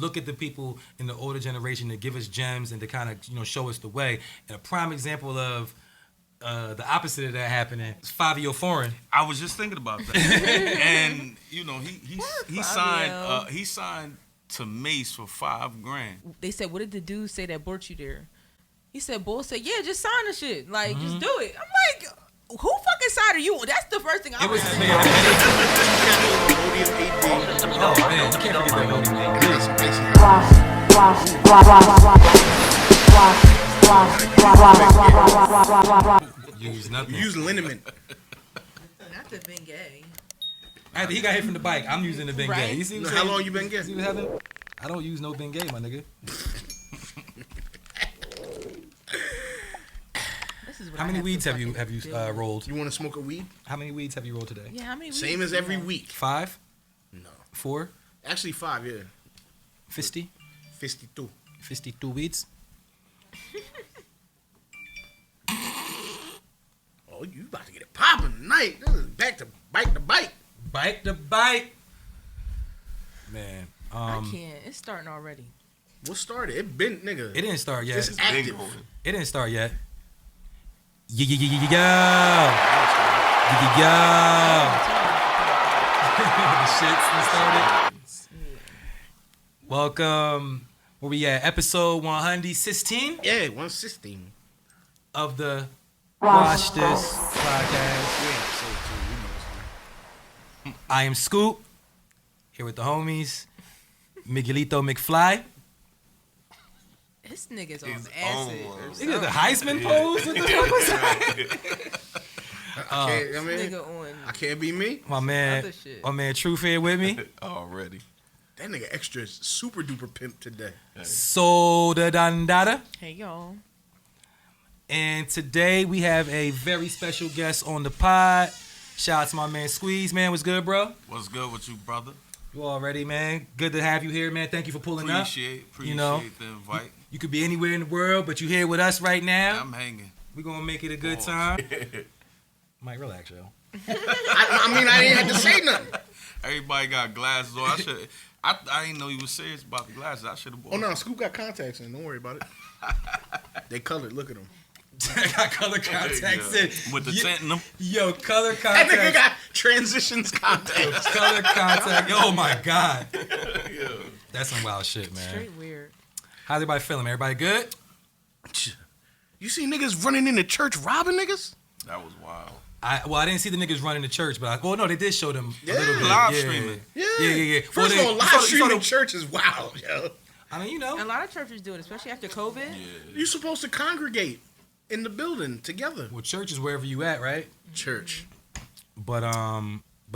look at the people in the older generation that give us gems and to kind of, show us the way. And a prime example of the opposite of that happening is Fabio Foreign. I was just thinking about that. And, he signed to Mace for $5,000. They said, what did the dude say that brought you there? He said, Bull said, yeah, just sign the shit. Like, just do it. I'm like, who fucking side are you on? That's the first thing I was saying. Oh, man, you can't forget that. Use nothing. Use liniment. Not the Ben Gay. After he got hit from the bike, I'm using the Ben Right. Gay. You see what How long you been getting? See what happened? I don't use no Ben Gay, my nigga. How many weeds have you rolled? You want to smoke a weed? How many weeds have you rolled today? Yeah, how many weeds? Same as every week. 5? No. 4? Actually 5, yeah. 50? 52. 52 weeds? Oh, you about to get it popping tonight. This is back to bike to bike. Bike to bike. Man. I can't. It's starting already. What started? It been, nigga. It didn't start yet. It's active. It didn't start yet. Yo. The shit's started. Welcome. Where we at? Episode 116? Yeah, 116. Of the Watch This podcast. I am Scoop. Here with the homies. Miguelito McFly. This nigga's on acid. Nigga, the Heisman pose? What the fuck was that? I can't be me. My man Truth here with me. Already. That nigga extra is super duper pimp today. Soda Dandada. Hey, y'all. And today we have a very special guest on the pod. Shout out to my man Squeeze, man. What's good, bro? What's good with you, brother? You already, man. Good to have you here, man. Thank you for pulling up. Appreciate the invite. You could be anywhere in the world, but you here with us right now. I'm hanging. We're going to make it a good time. Might relax, yo. I didn't have to say nothing. Everybody got glasses on. I didn't know you was serious about the glasses. I should have bought. Oh, no. Scoop got contacts in. Don't worry about it. They colored. Look at them. I got color contacts in. With the tint in them. Yo, color contacts. That nigga got transitions contacts. Color contact. Oh, my God. That's some wild shit, man. Straight weird. How's everybody feeling, man? Everybody good? You see niggas running into church robbing niggas? That was wild. I didn't see the niggas running to church, but no, they did show them a little bit. Live streaming. Yeah. First of all, live streaming church is wild, yo. I mean, A lot of churches do it, especially after COVID. Yeah. You're supposed to congregate in the building together. Well, church is wherever you at, right? Church. But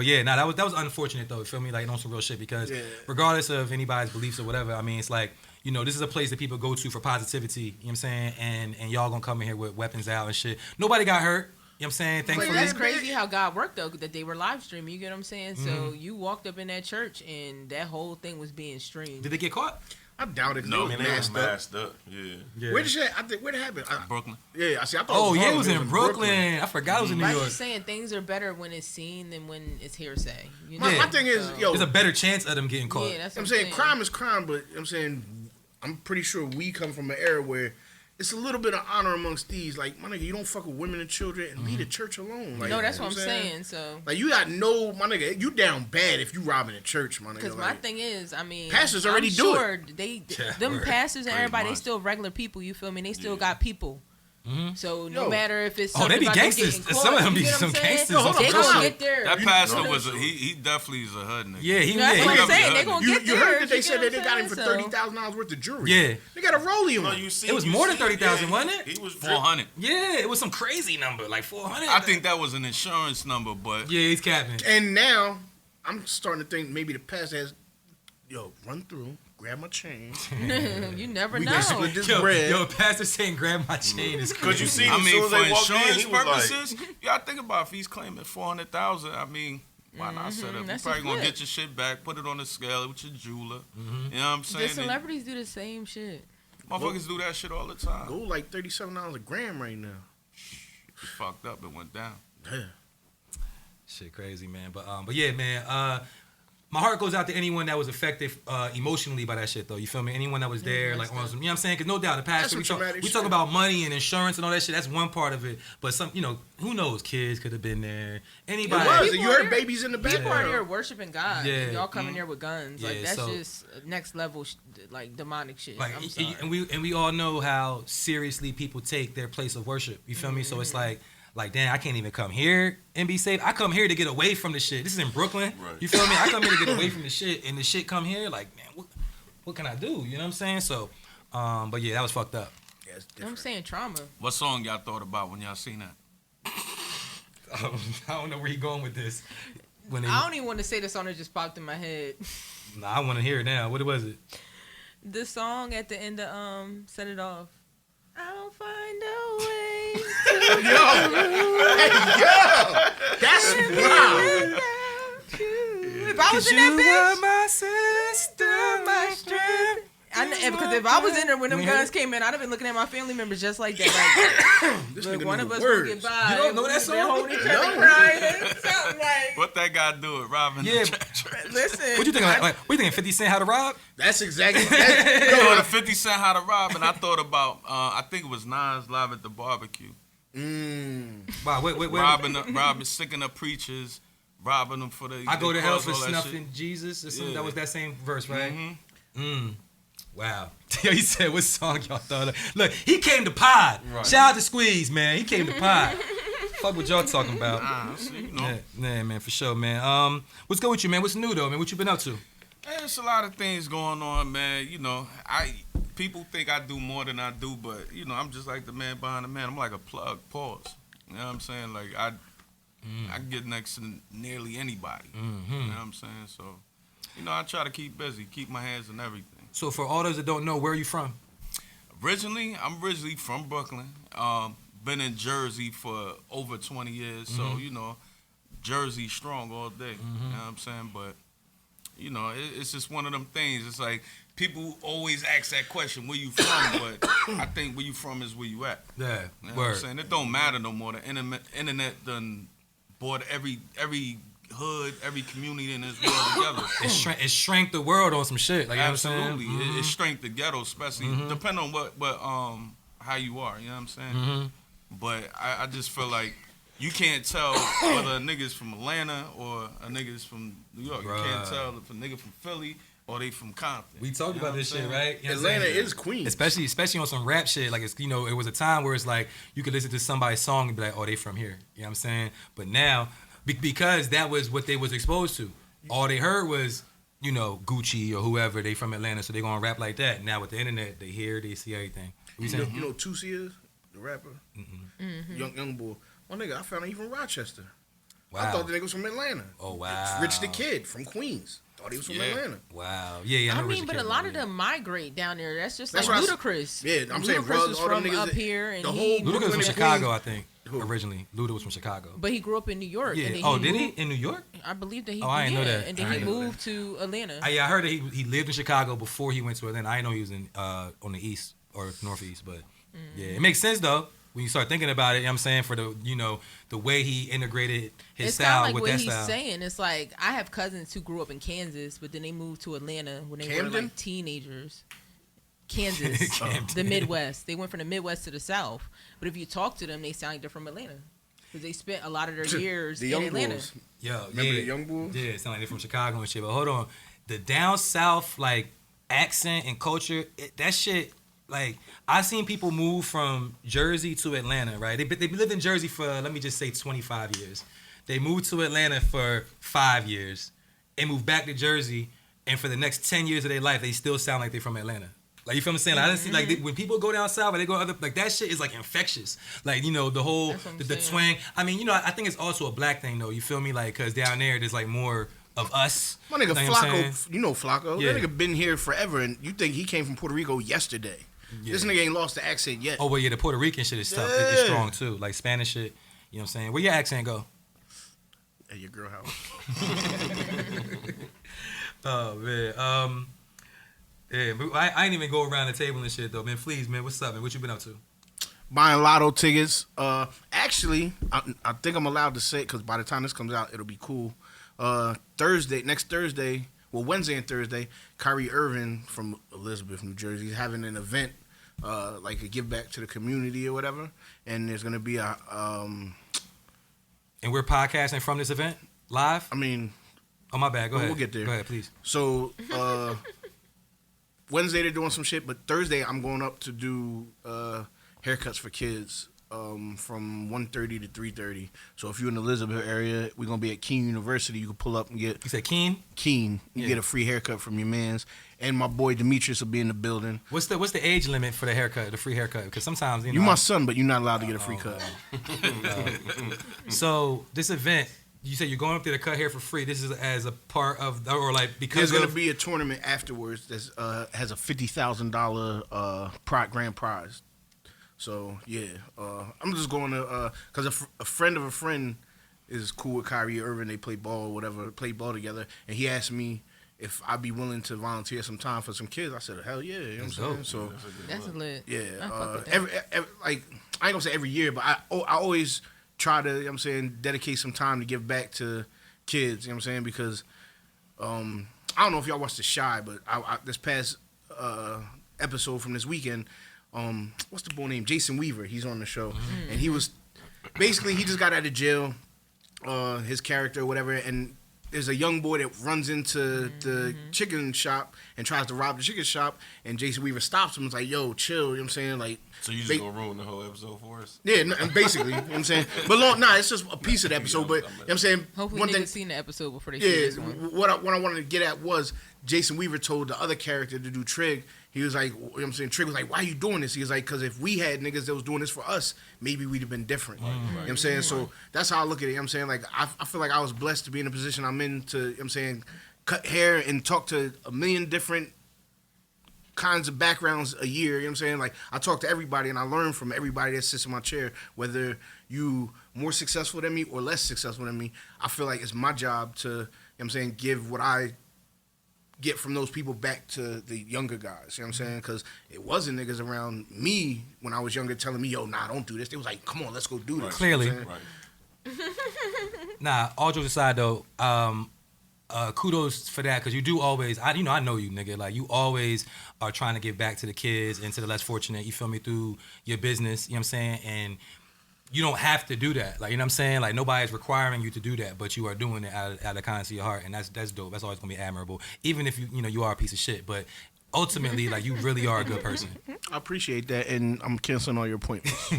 yeah, that was unfortunate though. You feel me? Like on some real shit because regardless of anybody's beliefs or whatever, I mean, it's like, this is a place that people go to for positivity. You know what I'm saying? And y'all gonna come in here with weapons out and shit. Nobody got hurt. You know what I'm saying? Thankfully. But that's crazy how God worked though, that they were live streaming. You get what I'm saying? Mm-hmm. So you walked up in that church and that whole thing was being streamed. Did they get caught? I doubt it. No, they they was masked up. Yeah. Where did it happen? Brooklyn. Yeah, I see. I thought it was in Brooklyn. I forgot it was in New York. I'm just saying things are better when it's seen than when it's hearsay. My thing is, there's a better chance of them getting caught. Yeah, that's what I'm saying. Crime is crime, but I'm saying I'm pretty sure we come from an era where it's a little bit of honor amongst thieves. Like, my nigga, you don't fuck with women and children and leave the church alone. Like, no, that's what I'm saying. So, like, you got my nigga, you down bad if you robbing a church, my nigga. Because my thing is, I mean, pastors already do it. Them pastors and everybody, they still regular people. You feel me? They still got people. Mm-hmm. So no matter if it's they be gangsters. Some of them be some gangsters. They gonna get there. That pastor he definitely is a hood nigga. Yeah, that's what I'm saying. They gonna get there. You heard that they said that they got him for $30,000 worth of jewelry. Yeah, they got a rollie on. No, it was more than 30,000, wasn't it? He was 400. Yeah, it was some crazy number, like 400. I think that was an insurance number, but yeah, he's capping. And now I'm starting to think maybe the pastor has run through. Grab my chain. You never know. We gonna split this bread. Yo, pastor saying grab my chain is crazy. Because you see, I mean, for insurance purposes, you gotta think about if he's claiming 400,000. I mean, why not set up? You're probably gonna get your shit back, put it on the scale with your jeweler. Mm-hmm. You know what I'm saying? The celebrities do the same shit. Motherfuckers do that shit all the time. Gold like $37 a gram right now. It's fucked up. It went down. Yeah. Shit crazy, man. But yeah, man. my heart goes out to anyone that was affected emotionally by that shit, though. You feel me? Anyone that was there, like, on some, you know what I'm saying? Because no doubt, the past, we talk about money and insurance and all that shit. That's one part of it. But some, you know, who knows? Kids could have been there. Anybody. It was. You heard babies in the background. People are there worshiping God. Yeah. Y'all coming there with guns. Like, that's just next level, like, demonic shit. Like, I'm sorry. and we all know how seriously people take their place of worship. You feel me? So it's like, damn, I can't even come here and be safe. I come here to get away from the shit. This is in Brooklyn. Right. You feel me? I come here to get away from the shit, and the shit come here. Like, man, what can I do? You know what I'm saying? So, but yeah, that was fucked up. Yeah, I'm saying trauma. What song y'all thought about when y'all seen that? I don't know where he going with this. I don't even want to say the song that just popped in my head. Nah, I want to hear it now. What was it? The song at the end of Set It Off. I'll find a way to that's wild. If I was in that bitch, my sister, my strength. Because if I was in there when them guns came in, I'd have been looking at my family members just like that. Like, look, one of us will get by. You don't know that song? Holding each other crying. Something like. What that guy do with robbing the church? Listen. What you think? Like, what you thinking? 50 Cent How to Rob? That's exactly. Go to 50 Cent How to Rob, and I thought about. I think it was Nas Live at the Barbecue. Wow, wait. Robbing, sticking up preachers, robbing them for the. I go to hell for snuffing Jesus or something. That was that same verse, right? Mm-hmm. Wow. He said, what song y'all thought of? Look, he came to pod. Right. Shout out to Squeeze, man. He came to pod. Fuck what y'all talking about. You know. Yeah, man, for sure, man. What's good with you, man? What's new, though, man? What you been up to? There's a lot of things going on, man. You know, people think I do more than I do, but, you know, I'm just like the man behind the man. I'm like a plug, pause. You know what I'm saying? Like, I get next to nearly anybody. Mm-hmm. You know what I'm saying? So, you know, I try to keep busy, keep my hands in everything. So for all those that don't know, where are you from? I'm originally from Brooklyn. Been in Jersey for over 20 years, so, you know, Jersey strong all day. You know what I'm saying? But, you know, it's just one of them things. It's like people always ask that question, where you from? But I think where you from is where you at. Yeah, you know what I'm saying? It don't matter no more. The internet done brought every hood, every community in this world together. It shrank the world on some shit. Like, absolutely, you know what I'm saying? It shrank the ghetto, especially depending on what how you are. You know what I'm saying? Mm-hmm. But I just feel like you can't tell whether a nigga's from Atlanta or a nigga's from New York. Right. You can't tell if a nigga from Philly or they from Compton. We talked about this shit, right? You know Atlanta is Queens. Especially on some rap shit. Like, it's, you know, it was a time where it's like you could listen to somebody's song and be like, oh, they from here. You know what I'm saying? But now, because that was what they was exposed to. All they heard was, you know, Gucci or whoever, they from Atlanta, so they gonna rap like that. Now with the internet, they hear, they see everything. You know who Tusi is? The rapper? Young boy. Well, nigga, I found him from Rochester. Wow. I thought the nigga was from Atlanta. Oh, wow. Rich the Kid from Queens. Thought he was from Atlanta. Wow. Yeah, I mean, but a lot of them migrate down there. That's just like Ludacris. Yeah, I'm saying, Ludacris was from up here. And Ludacris was from Chicago, I think. Originally, Luda was from Chicago, but he grew up in New York. Yeah. And did he in New York? I believe that he. I didn't know that. And then he moved to Atlanta. I heard that he lived in Chicago before he went to Atlanta. I didn't know he was in on the east or northeast, but yeah, it makes sense though when you start thinking about it. You know what I'm saying, for the, you know, the way he integrated his style with that style. It's what he's saying. It's like, I have cousins who grew up in Kansas, but then they moved to Atlanta when they were like teenagers. Kansas, the Midwest. They went from the Midwest to the South. But if you talk to them, they sound like they're from Atlanta. Because they spent a lot of their years in Atlanta. Boys. Yo, remember the Young Boys? Yeah, it sound like they're from Chicago and shit. But hold on. The down south, like, accent and culture, that shit, like, I've seen people move from Jersey to Atlanta, right? They lived in Jersey for, let me just say, 25 years. They moved to Atlanta for 5 years and moved back to Jersey, and for the next 10 years of their life, they still sound like they're from Atlanta. Like, you feel what I'm saying? Like, I didn't see, like, when people go down south and they go other, like, that shit is, like, infectious. Like, you know, the whole, the twang. I mean, you know, I think it's also a black thing, though. You feel me? Like, because down there, there's, like, more of us. My nigga Flacco, you know Flacco. Yeah. That nigga been here forever, and you think he came from Puerto Rico yesterday. Yeah. This nigga ain't lost the accent yet. Oh, well, yeah, the Puerto Rican shit is tough. It's strong, too. Like, Spanish shit. You know what I'm saying? Where your accent go? At your girl house. Oh, man. Yeah, I ain't even go around the table and shit, though, man. Please, man, what's up, man? What you been up to? Buying lotto tickets. Actually, I think I'm allowed to say it, because by the time this comes out, it'll be cool. Next Thursday, Wednesday and Thursday, Kyrie Irving from Elizabeth, New Jersey, is having an event, like a give back to the community or whatever. And there's gonna be a. And we're podcasting from this event live. I mean, oh my bad. Go ahead. We'll get there. Go ahead, please. So Wednesday they're doing some shit, but Thursday I'm going up to do haircuts for kids. From 1:30 to 3:30. So if you're in the Elizabeth area, we're gonna be at Keene University. You can pull up and get. You said Keene? Keene. You get a free haircut from your man's, and my boy Demetrius will be in the building. What's the age limit for the haircut, the free haircut? Because sometimes you my son, but you're not allowed to get a free cut. So this event, you said you're going up there to cut hair for free. This is as a part of, or like because there's gonna be a tournament afterwards that has a $50,000 grand prize. So yeah, I'm just going to because a friend of a friend is cool with Kyrie Irving. They play ball or whatever, play ball together, and he asked me if I'd be willing to volunteer some time for some kids. I said, hell yeah, you know what I'm saying? So that's lit. Yeah, every like I ain't gonna say every year, but I always try to, you know what I'm saying, dedicate some time to give back to kids. You know what I'm saying? Because I don't know if y'all watched The Shy, but I this past episode from this weekend. What's the boy name? Jason Weaver. He's on the show, and he was basically he just got out of jail. His character, or whatever, and there's a young boy that runs into the chicken shop and tries to rob the chicken shop, and Jason Weaver stops him and is like, "Yo, chill." You know what I'm saying? Like, so you just gonna ruin the whole episode for us? Yeah, and basically, you know what I'm saying? But it's just a piece of the episode. But you know what I'm saying? Hopefully, one thing seen the episode before they see this one. What I wanted to get at was Jason Weaver told the other character to do Trig. He was like, you know what I'm saying? Trig was like, why are you doing this? He was like, because if we had niggas that was doing this for us, maybe we'd have been different. You know what I'm saying? So that's how I look at it. You know what I'm saying? Like, I feel like I was blessed to be in the position I'm in to, you know what I'm saying, cut hair and talk to a million different kinds of backgrounds a year. You know what I'm saying? Like, I talk to everybody and I learn from everybody that sits in my chair, whether you more successful than me or less successful than me. I feel like it's my job to, you know what I'm saying, give what I get from those people back to the younger guys, you know what I'm saying? Because it wasn't niggas around me when I was younger telling me, yo, nah, don't do this. They was like, come on, let's go do this. Clearly. You know Nah, all jokes aside though, kudos for that, because you do always, I know you, nigga. Like, you always are trying to give back to the kids and to the less fortunate, you feel me, through your business, you know what I'm saying? And you don't have to do that. Like, you know what I'm saying? Like, nobody's requiring you to do that, but you are doing it out of the kindness of your heart, and that's dope. That's always going to be admirable, even if you are a piece of shit. But ultimately, like, you really are a good person. I appreciate that, and I'm canceling all your appointments.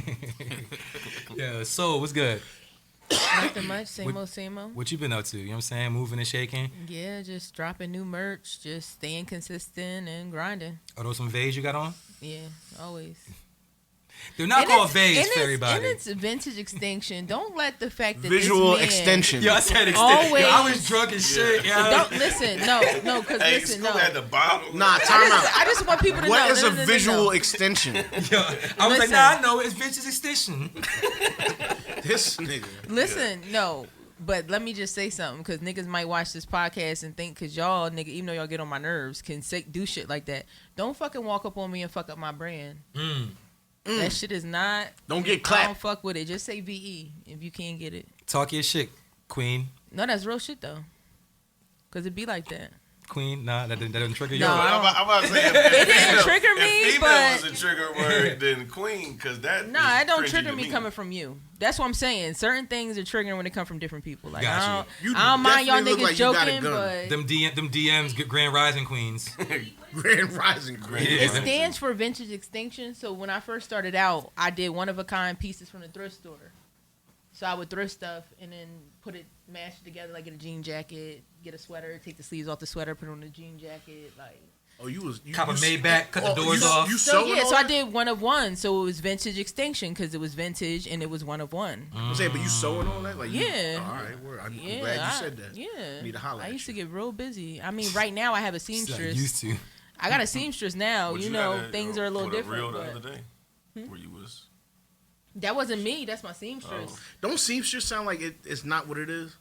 Yeah, so what's good? Nothing much. Same old. What you been up to? You know what I'm saying? Moving and shaking? Yeah, just dropping new merch, just staying consistent and grinding. Are those some V's you got on? Yeah, always. They're not called V's for everybody. And it's vintage Extinction. Don't let the fact that visual this man extension. Yo, I said extension. Always, yo, I was drunk as shit. Yo. Don't listen. No, because listen, no. At the bottom. Nah, time out. I just want people to know. What is a visual extension? Yo, I was like, nah, I know it's vintage extension. This nigga. Listen, no. But let me just say something, because niggas might watch this podcast and think, because y'all, nigga, even though y'all get on my nerves, can do shit like that. Don't fucking walk up on me and fuck up my brand. That shit is not. Don't get clapped. I don't fuck with it. Just say VE if you can't get it. Talk your shit, Queen. No, that's real shit though. Cause it be like that. Queen, nah, that doesn't trigger you. No, I'm about to say it didn't trigger me, if female but was a trigger word, then Queen, cause that. Nah, it don't cringy trigger to me coming from you. That's what I'm saying. Certain things are triggering when they come from different people. Like, Got I don't mind y'all niggas like joking, but them DMs get Grand Rising Queens. Grand Rising Queen. it stands for Vintage Extinction. So when I first started out, I did one of a kind pieces from the thrift store. So I would thrift stuff and then mash it together, like get a jean jacket, get a sweater, take the sleeves off the sweater, put on the jean jacket, like. Oh, you cop a Maybach, cut the doors off. So I did one of one. So it was Vintage Extinction because it was vintage and it was one of one. I'm saying, but you sewing all that, like yeah. All right, word. I'm glad you said that. Yeah, need to holler. I used to get real busy. I mean, right now I have a seamstress. Used to. I got a seamstress now. But you know, things are a little different. Real the but other day, where you was. That wasn't me. That's my seamstress. Oh. Don't seamstress sound like it's not what it is?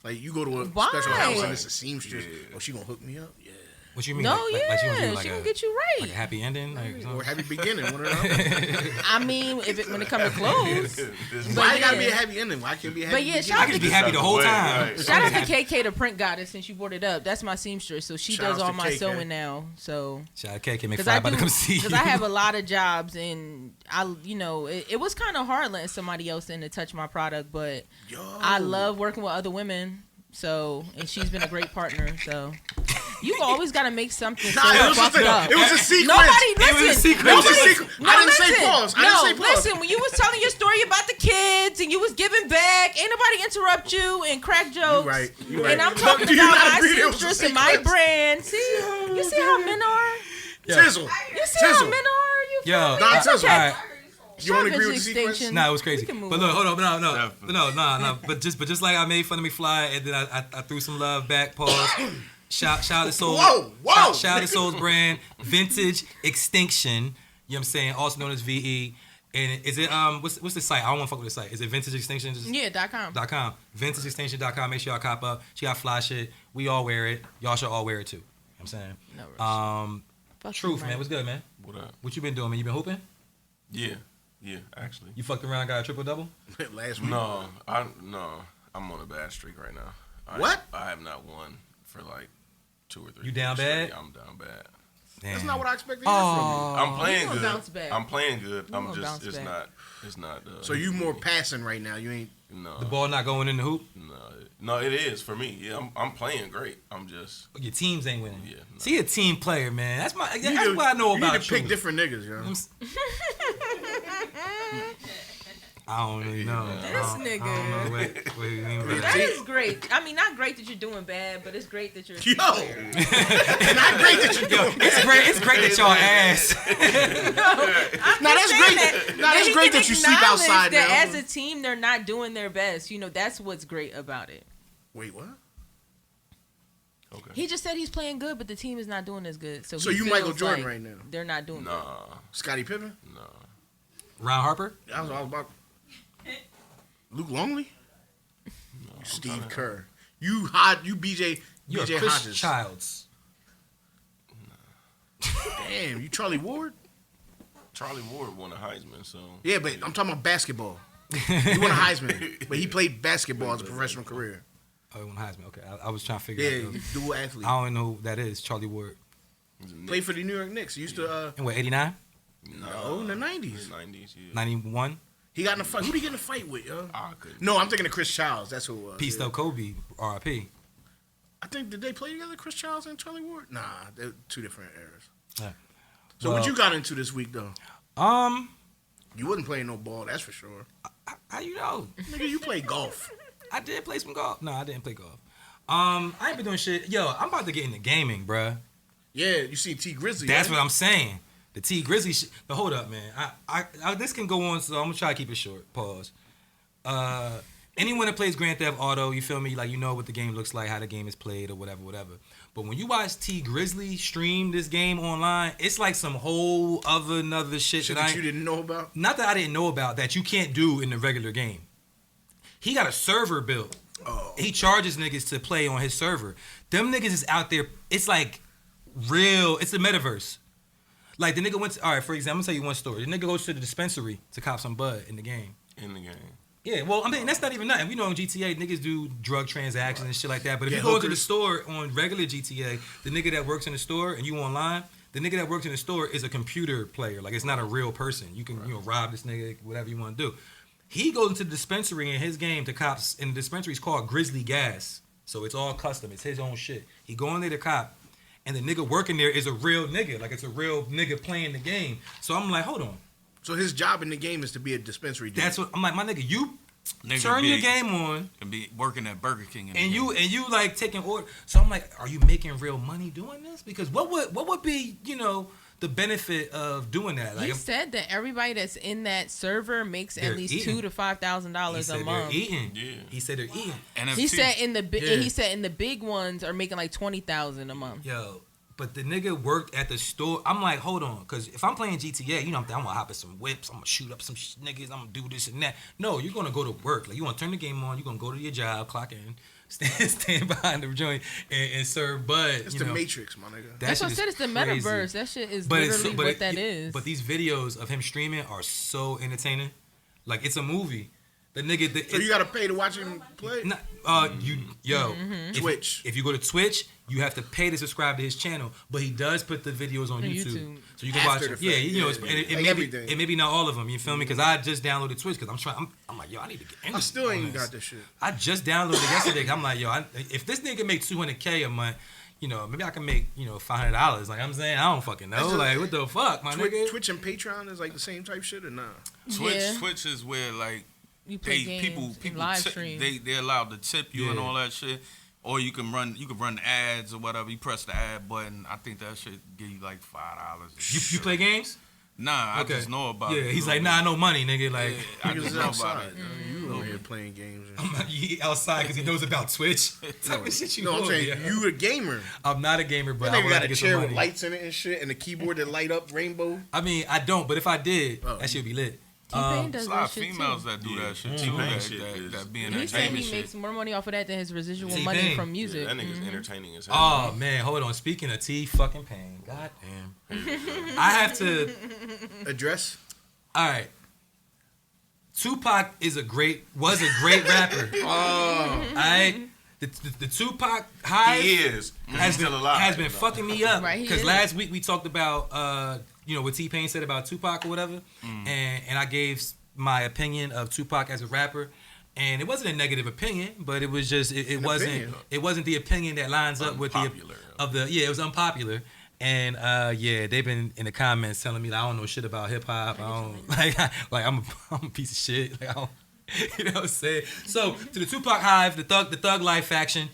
Like, you go to a Why? special house and it's a seamstress. Yeah. Oh, she gonna hook me up? Yeah. What you mean? No, like she gonna gonna get you right. Like a happy ending? Or happy beginning. One or the I mean, when it comes to clothes. Why it gotta be a happy ending? Why can't it be a happy But yeah, beginning? shout I out can to just be happy the whole time. Right. Shout out to KK, the print goddess, since you brought it up. That's my seamstress, so she Shout does outs all to my KK. sewing now. So Shout out to KK because McFly about to come see you. Because I have a lot of jobs, and it was kind of hard letting somebody else in to touch my product, but I love working with other women. So, and she's been a great partner. So, you always got to make something so fucked up. It was a secret. Nobody listen. It was a secret. It was a secret. No, I didn't listen. say pause. Listen. When you was telling your story about the kids and you was giving back, ain't nobody interrupt you and crack jokes. You right. And I'm talking Do you about not my agree it was a seamstress and my sequence? brand. See, you see how men are. Tizzle. You see how men are. You Yo, Nah, Tizzle. all right. You don't agree with the Extinction. sequence? Nah, it was crazy. We can move But look, on. hold on, no. Definitely. But just like I made fun of McFly, and then I threw some love back. Pause. Shout out to Soul. Whoa. Shout out to Soul's brand, Vintage Extinction. You know what I'm saying? Also known as VE. And is it what's the site? I don't want to fuck with the site. Is it Vintage Extinction? .com. .com. VintageExtinction.com. Make sure y'all cop up. She got fly shit. We all wear it. Y'all should all wear it too. You know what I'm saying? Fuck Truth, you, man. What's good, man? What up? What you been doing, man? You been hooping? Yeah, actually. You fucked around and got a triple double? Last week. No, I'm on a bad streak right now. What? I have not won for like 2 or 3. You down days bad? straight. I'm down bad. Damn. That's not what I expected to hear from you. I'm playing gonna good. bounce back. I'm playing good. You I'm gonna just bounce it's back. not it's not So you more passing right now. You ain't. no. The ball not going in the hoop? No, it is for me. Yeah, I'm playing great. I'm just Your teams ain't winning. Yeah, no. See, a team player, man. That's what I know you about need to pick you. different niggas, yo. I don't really know. This nigga. I don't know what you mean by That that. is great. I mean, not great that you're doing bad, but it's great that you're a Yo. player. Not great that you're doing. It's great that y'all ass. Now that's great. Now that's great that you sleep outside that now. as a team, they're not doing their best. That's what's great about it. Wait, what? okay. He just said he's playing good, but the team is not doing as good. So So he you feels Michael Jordan like right now? They're not doing good. Nah, Scottie Pippen? nah. Ron Harper? I was about. Luke Longley? Steve Kerr. You BJ You're BJ Chris Hodges. Childs. Damn, you Charlie Ward? Charlie Ward won a Heisman, so Yeah, but I'm talking about basketball. He won a Heisman, but he played basketball as a professional career. Oh, he won Heisman. Okay, I was trying to figure Yeah, out. dual athlete. I don't know who that is. Charlie Ward. he was a Knick. Played for the New York Knicks. He used to And what, 89? no, in the 90s. 90s, yeah. 91? He got in a fight. Who did he get in a fight with, yo? I couldn't. No, I'm thinking of Chris Childs. That's who it was. Peace yeah. though, Kobe. R.I.P. I think, did they play together, Chris Childs and Charlie Ward? Nah, they're two different eras. Yeah. So Well- what you got into this week, though? You wasn't playing no ball, that's for sure. How you know? Nigga, you play golf. I did play some golf. No, I didn't play golf. I ain't been doing shit. Yo, I'm about to get into gaming, bruh. Yeah, you see T Grizzly. That's right? what I'm saying. The T Grizzly shit. But hold up, man. I this can go on, so I'm gonna try to keep it short. Pause. Anyone that plays Grand Theft Auto, you feel me? Like, you know what the game looks like, how the game is played, or whatever. But when you watch T Grizzly stream this game online, it's like some whole other shit Shit that that you didn't know about? not that I didn't know about that you can't do in the regular game. He got a server built. Oh. He charges niggas to play on his server. Them niggas is out there. It's like real. It's the metaverse. Like the nigga went to, all right, for example, I'm gonna tell you one story. The nigga goes to the dispensary to cop some bud in the game. In the game. Yeah, well, I mean, that's not even nothing. We know in GTA, niggas do drug transactions and shit like that. But if Yeah, you go into the hookers. store on regular GTA, the nigga that works in the store and you online, the nigga that works in the store is a computer player. Like, it's not a real person. You can, rob this nigga, whatever you want to do. He goes into the dispensary in his game to cops, and the dispensary is called Grizzly Gas. So it's all custom. It's his own shit. He go in there to cop, and the nigga working there is a real nigga. Like, it's a real nigga playing the game. So I'm like, hold on. So his job in the game is to be a dispensary dude. That's what I'm like, my nigga, you Nigga turn your be- game on. And be working at Burger King. And you like taking order. So I'm like, are you making real money doing this? Because what would be, the benefit of doing that? Like, He said that everybody that's in that server makes They're at least eating. $2,000 to $5,000 a month. they're eating. Yeah. He said they're eating. NFT. He said in the Yeah. he said in the big ones are making like $20,000 a month. Yo, But the nigga worked at the store. I'm like, hold on, because if I'm playing GTA, you know, I'm gonna hop in some whips, I'm gonna shoot up some niggas, I'm gonna do this and that. No, you're gonna go to work. Like, you wanna turn the game on, you're gonna go to your job, clock in, stand behind the joint and serve bud. It's the Matrix, my nigga. That's what I said. It's the metaverse. That shit is literally what that is. But these videos of him streaming are so entertaining. Like, it's a movie. The nigga. So you gotta pay to watch him play. Twitch. If you go to Twitch, you have to pay to subscribe to his channel. But he does put the videos on YouTube, so you can watch it. Yeah, you know, it may be not all of them. You feel me? Because I just downloaded Twitch because I'm like, yo, I need to get in. I still ain't got this shit. I just downloaded it yesterday. I'm like, yo, if this nigga make $200K a month, you know, maybe I can make, you know, $500. Like I'm saying, I don't fucking know. Like, what the fuck, my nigga? Twitch and Patreon is like the same type shit or nah? Twitch is where like you play games, people live stream. They're allowed to tip you and all that shit. Or you can run ads or whatever. You press the ad button. I think that shit give you like $5. You play games? Nah, I just know about it. Yeah, he's like, nah, no money, nigga. Like, I just know about it. You over here playing games. He outside because he knows about Twitch. Type of shit you know. I'm saying you a gamer. I'm not a gamer, but I would got like a chair with lights in it and shit, and a keyboard that light up rainbow. I mean, I don't, but if I did, that shit would be lit. T-Pain does a lot that of shit females too. that do that shit too. That be entertainment. He said he makes more money off of that than his residual money from music. Yeah, that nigga's entertaining as hell. Oh man, hold on. Speaking of T-fucking-Pain, goddamn. I have to address. All right. Tupac was a great rapper. All right. The Tupac hype has been fucking me up. Because last week we talked about you know, what T-Pain said about Tupac or whatever, and I gave my opinion of Tupac as a rapper, and it wasn't a negative opinion, but it was just it wasn't the opinion that lines up with it was unpopular, and they've been in the comments telling me that I don't know shit about hip hop. I don't like I'm a piece of shit. Like, I don't, you know what I'm saying? So to the Tupac hive, the Thug Life faction.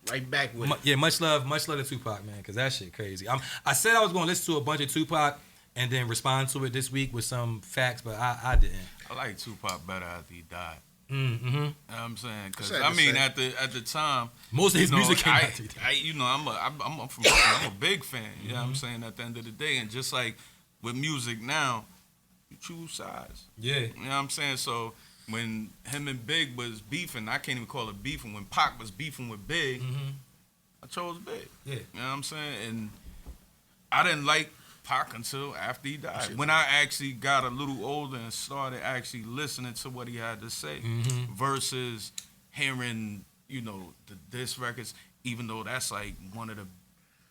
Right back with it. Much love to Tupac, man, because that shit crazy. I said I was going to listen to a bunch of Tupac and then respond to it this week with some facts, but I didn't. I like Tupac better after he died. Mm-hmm. You know what I'm saying? Because I mean, at the time, most of his music came after he died. I'm a big fan. You know what I'm saying? At the end of the day, and just like with music now, you choose sides. Yeah. You know what I'm saying? So when him and Big was beefing, I can't even call it beefing. When Pac was beefing with Big, I chose Big. Yeah. You know what I'm saying? And I didn't like Pac until after he died. When I actually got a little older and started actually listening to what he had to say versus hearing, you know, the diss records, even though that's like one of the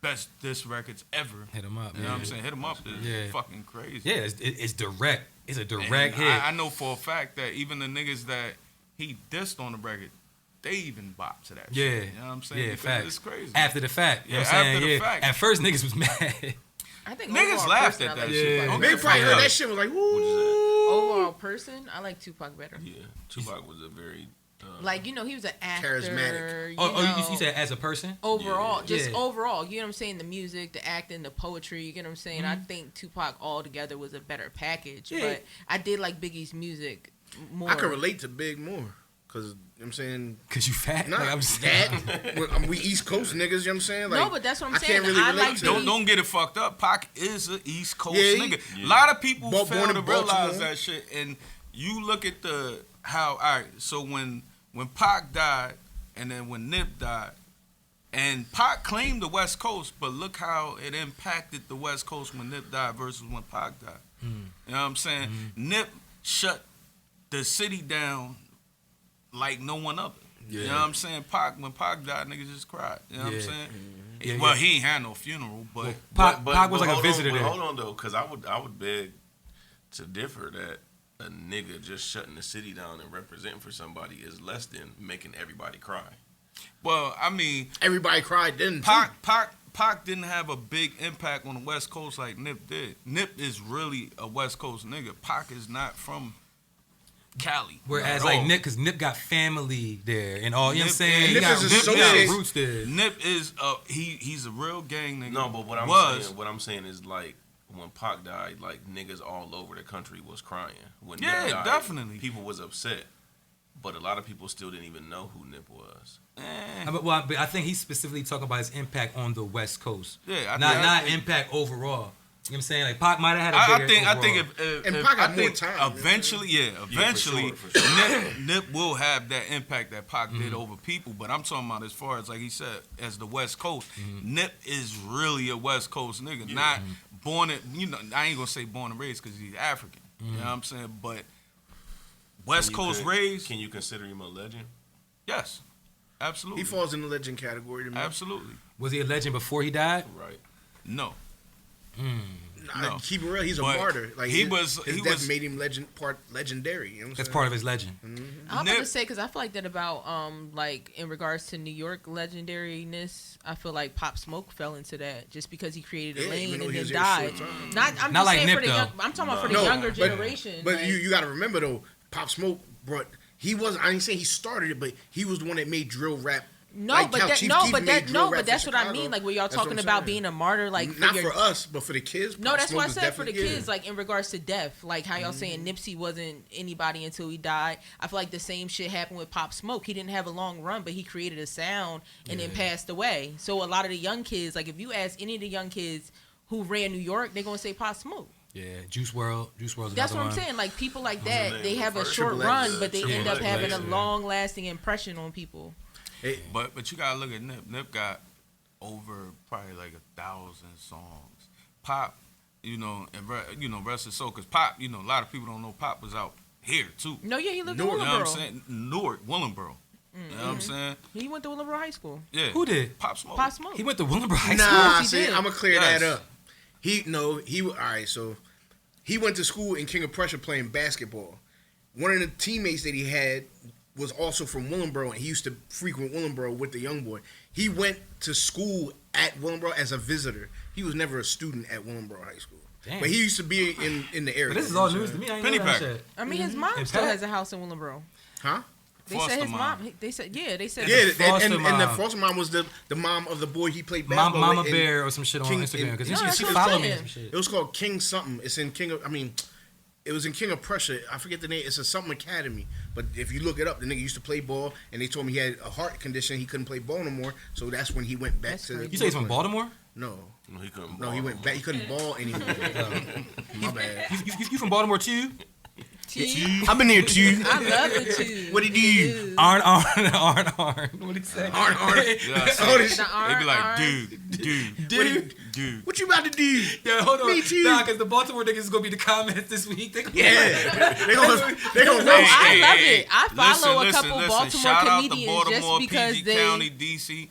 best diss records ever. Hit him up. You know what I'm saying? Hit him up is fucking crazy. Yeah, it's direct. It's a direct hit. I know for a fact that even the niggas that he dissed on the record, they even bop to that shit. You know what I'm saying? Yeah, facts. It's crazy. After the fact. You know what I'm saying? After the fact. At first, niggas was mad. I think niggas laughed at that shit. Like, they probably heard that shit was like, woo. Overall person, I like Tupac better. Yeah, Tupac was a very like, you know, he was an actor. Charismatic. You said as a person? Overall. Overall. You know what I'm saying? The music, the acting, the poetry. You get what I'm saying? I think Tupac altogether was a better package. Yeah. But I did like Biggie's music more. I could relate to Big more. Because, you know what I'm saying? Because you fat? Nah, like, I'm fat. We East Coast niggas, you know what I'm saying? Like, no, but that's what I'm saying. I can't really relate to it. Don't get it fucked up. Pac is an East Coast nigga. A lot of people fail to realize that shit. And you look at all right, so when Pac died, and then when Nip died, and Pac claimed the West Coast, but look how it impacted the West Coast when Nip died versus when Pac died. You know what I'm saying? Nip shut the city down like no one other. You know what I'm saying? When Pac died, niggas just cried. You know what I'm saying? Well, he ain't had no funeral, but Pac was like a visitor there. Hold on though, because I would beg to differ that a nigga just shutting the city down and representing for somebody is less than making everybody cry. Well, I mean, everybody cried, didn't Pac didn't have a big impact on the West Coast like Nip did. Nip is really a West Coast nigga. Pac is not from Cali. Whereas like Nip, because Nip got family there and all, you know what I'm saying? Nip got roots there. Nip is he's a real gang nigga. No, but what I'm saying is like when Pac died, like niggas all over the country was crying. When Nip died, definitely. People was upset. But a lot of people still didn't even know who Nip was. But I think he's specifically talking about his impact on the West Coast. Yeah, not impact overall. You know what I'm saying? Like Pac might have had a bigger I think if Pac got I more think time. Eventually, for sure. Nip will have that impact that Pac did over people. But I'm talking about as far as, like he said, as the West Coast. Nip is really a West Coast nigga, not born in, I ain't gonna say born and raised because he's African. You know what I'm saying? But West Coast raised. Can you consider him a legend? Yes, absolutely. He falls in the legend category to me. Absolutely. Was he a legend before he died? Right. No. Nah, keep it real. He's a martyr. Like his death made him legendary. You know what I'm That's saying? part of his legend. I'm about to say, because I feel like that about like in regards to New York legendariness, I feel like Pop Smoke fell into that just because he created a lane and then died. I'm just like saying Nip, for the though. young. I'm talking about for the younger generation. But like, you got to remember though, Pop Smoke brought. He wasn't. I ain't saying he started it, but he was the one that made drill rap. But that's what I mean. Like, where y'all talking about being a martyr, like not for us, but for the kids. No, that's what I said for the kids. Like in regards to death, like how y'all saying Nipsey wasn't anybody until he died. I feel like the same shit happened with Pop Smoke. He didn't have a long run, but he created a sound and then passed away. So a lot of the young kids, like if you ask any of the young kids who ran New York, they're gonna say Pop Smoke. Yeah, Juice WRLD. That's what I'm saying. Like people like that, they have a short run, but they end up having a long lasting impression on people. Hey, but you gotta look at Nip. Nip got over probably like 1,000 songs. Pop, and rest his soul. Cause Pop, a lot of people don't know Pop was out here too. No, yeah, he lived in You know what I'm Willingboro. saying? Newark, Willingboro. You know what I'm saying? He went to Willingboro High School. Yeah. Who did? Pop Smoke. Pop Smoke. He went to Willingboro High School. Nah, He see, did. I'm gonna clear Yes. that up. All right. So he went to school in King of Prussia playing basketball. One of the teammates that he had was also from Willingboro, and he used to frequent Willingboro with the young boy. He went to school at Willingboro as a visitor. He was never a student at Willingboro High School. Damn. But he used to be in the area. But this is all news to me. I ain't Penny know that Packer. shit. I mean, his mom And still Pat- has a house in Willingboro. Huh? They Foster said his mom. mom. They said Yeah, foster and the mom. foster mom was the mom of the boy he played basketball Mama with. Bear or some shit on King- Instagram. Because No, that's she what I'm followed me saying. and some shit. It was called King something. It's in it was in King of Prussia. I forget the name. It's a something academy. But if you look it up, the nigga used to play ball, and they told me he had a heart condition. He couldn't play ball no more. So that's when he went back That's to. crazy. You say he's from Baltimore? No, No, he couldn't. he went back. He couldn't ball anymore. My bad. You from Baltimore too? I've been there too. I love it too. What did he do? Arn. What did he say? Arn. Yeah, Oh, this- The they be like, arm. dude. What you about to do? Yeah, hold on. Me too. Nah, because the Baltimore niggas is gonna be the comments this week. They gonna Yeah, they gonna No, roast. I love it. I follow Listen, a couple listen. Baltimore Shout out to comedians Baltimore, just because PG they. County, DC.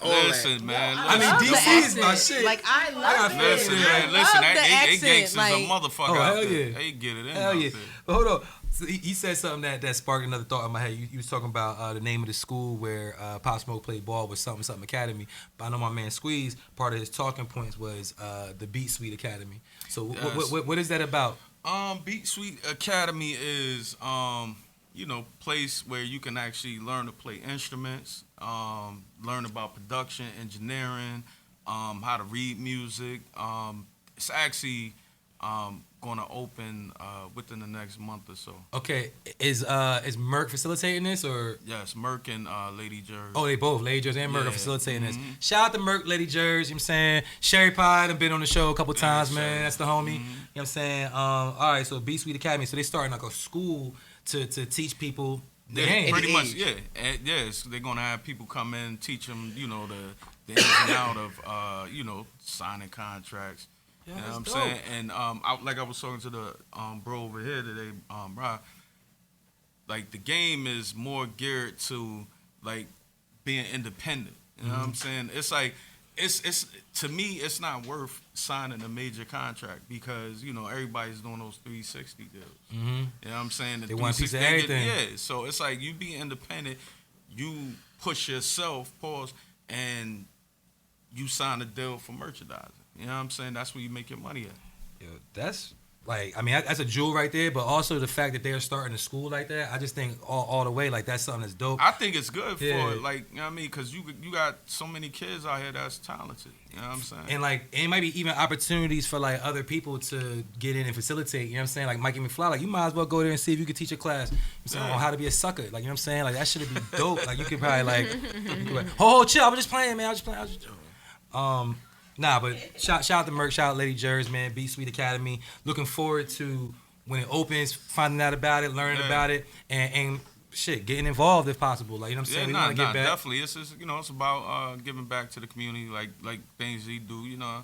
All that. Listen, man. I mean, love the DC is my accent. shit. Like I love it. Listen, I man. love Listen, the they accent. gangsters Like, a motherfucker Oh, out hell there. yeah. They get it in Hell out yeah. there. But hold on. So he said something that sparked another thought in my head. You was talking about the name of the school where Pop Smoke played ball was something academy. But I know my man Squeeze, part of his talking points was the Beat Suite Academy. So Yes. what is that about? Beat Suite Academy is place where you can actually learn to play instruments, learn about production, engineering, how to read music. It's actually going to open within the next month or so. Okay, is Merck facilitating this or? Yes, Merck and Lady Jerz. Oh, they both, Lady Jerz and Merck, are Yeah. facilitating this. Shout out to Merck, Lady Jerz, you know what I'm saying? Sherry Pie done been on the show a couple times, man. Sherry. That's the homie. You know what I'm saying? All right, so B Suite Academy. So they starting like a school to teach people the game. Pretty much, age. yeah. And, yes, they're gonna have people come in, teach them, the ins and out of, signing contracts. Yeah, You know what I'm that's saying? And like I was talking to the bro over here today, Rob. Like the game is more geared to like being independent. You know what I'm saying? It's like it's to me, it's not worth signing a major contract because everybody's doing those 360 deals. Mm-hmm. You know what I'm saying? The They want a piece of 360 everything. Yeah, so it's like you be independent, you push yourself, and you sign a deal for merchandising. You know what I'm saying? That's where you make your money at. Yo, that's Like, I mean, that's a jewel right there, but also the fact that they're starting a school like that, I just think all the way, like, that's something that's dope. I think it's good for, like, you know what I mean? Because you got so many kids out here that's talented. You know what I'm saying? And, like, it might be even opportunities for, like, other people to get in and facilitate. You know what I'm saying? Like, Mikey McFly, like, you might as well go there and see if you could teach a class on how to be a sucker. Like, you know what I'm saying? Like, that should be dope. Like, you could probably, like, oh, chill. I was just playing, man. Nah, but shout out to Merc, shout out Lady Jers, man, Beat Sweet Academy. Looking forward to when it opens, finding out about it, learning about it, and shit, getting involved if possible. Like, you know what I'm saying? We want to get back. Definitely. It's just, you know, it's about giving back to the community, like things you do, you know.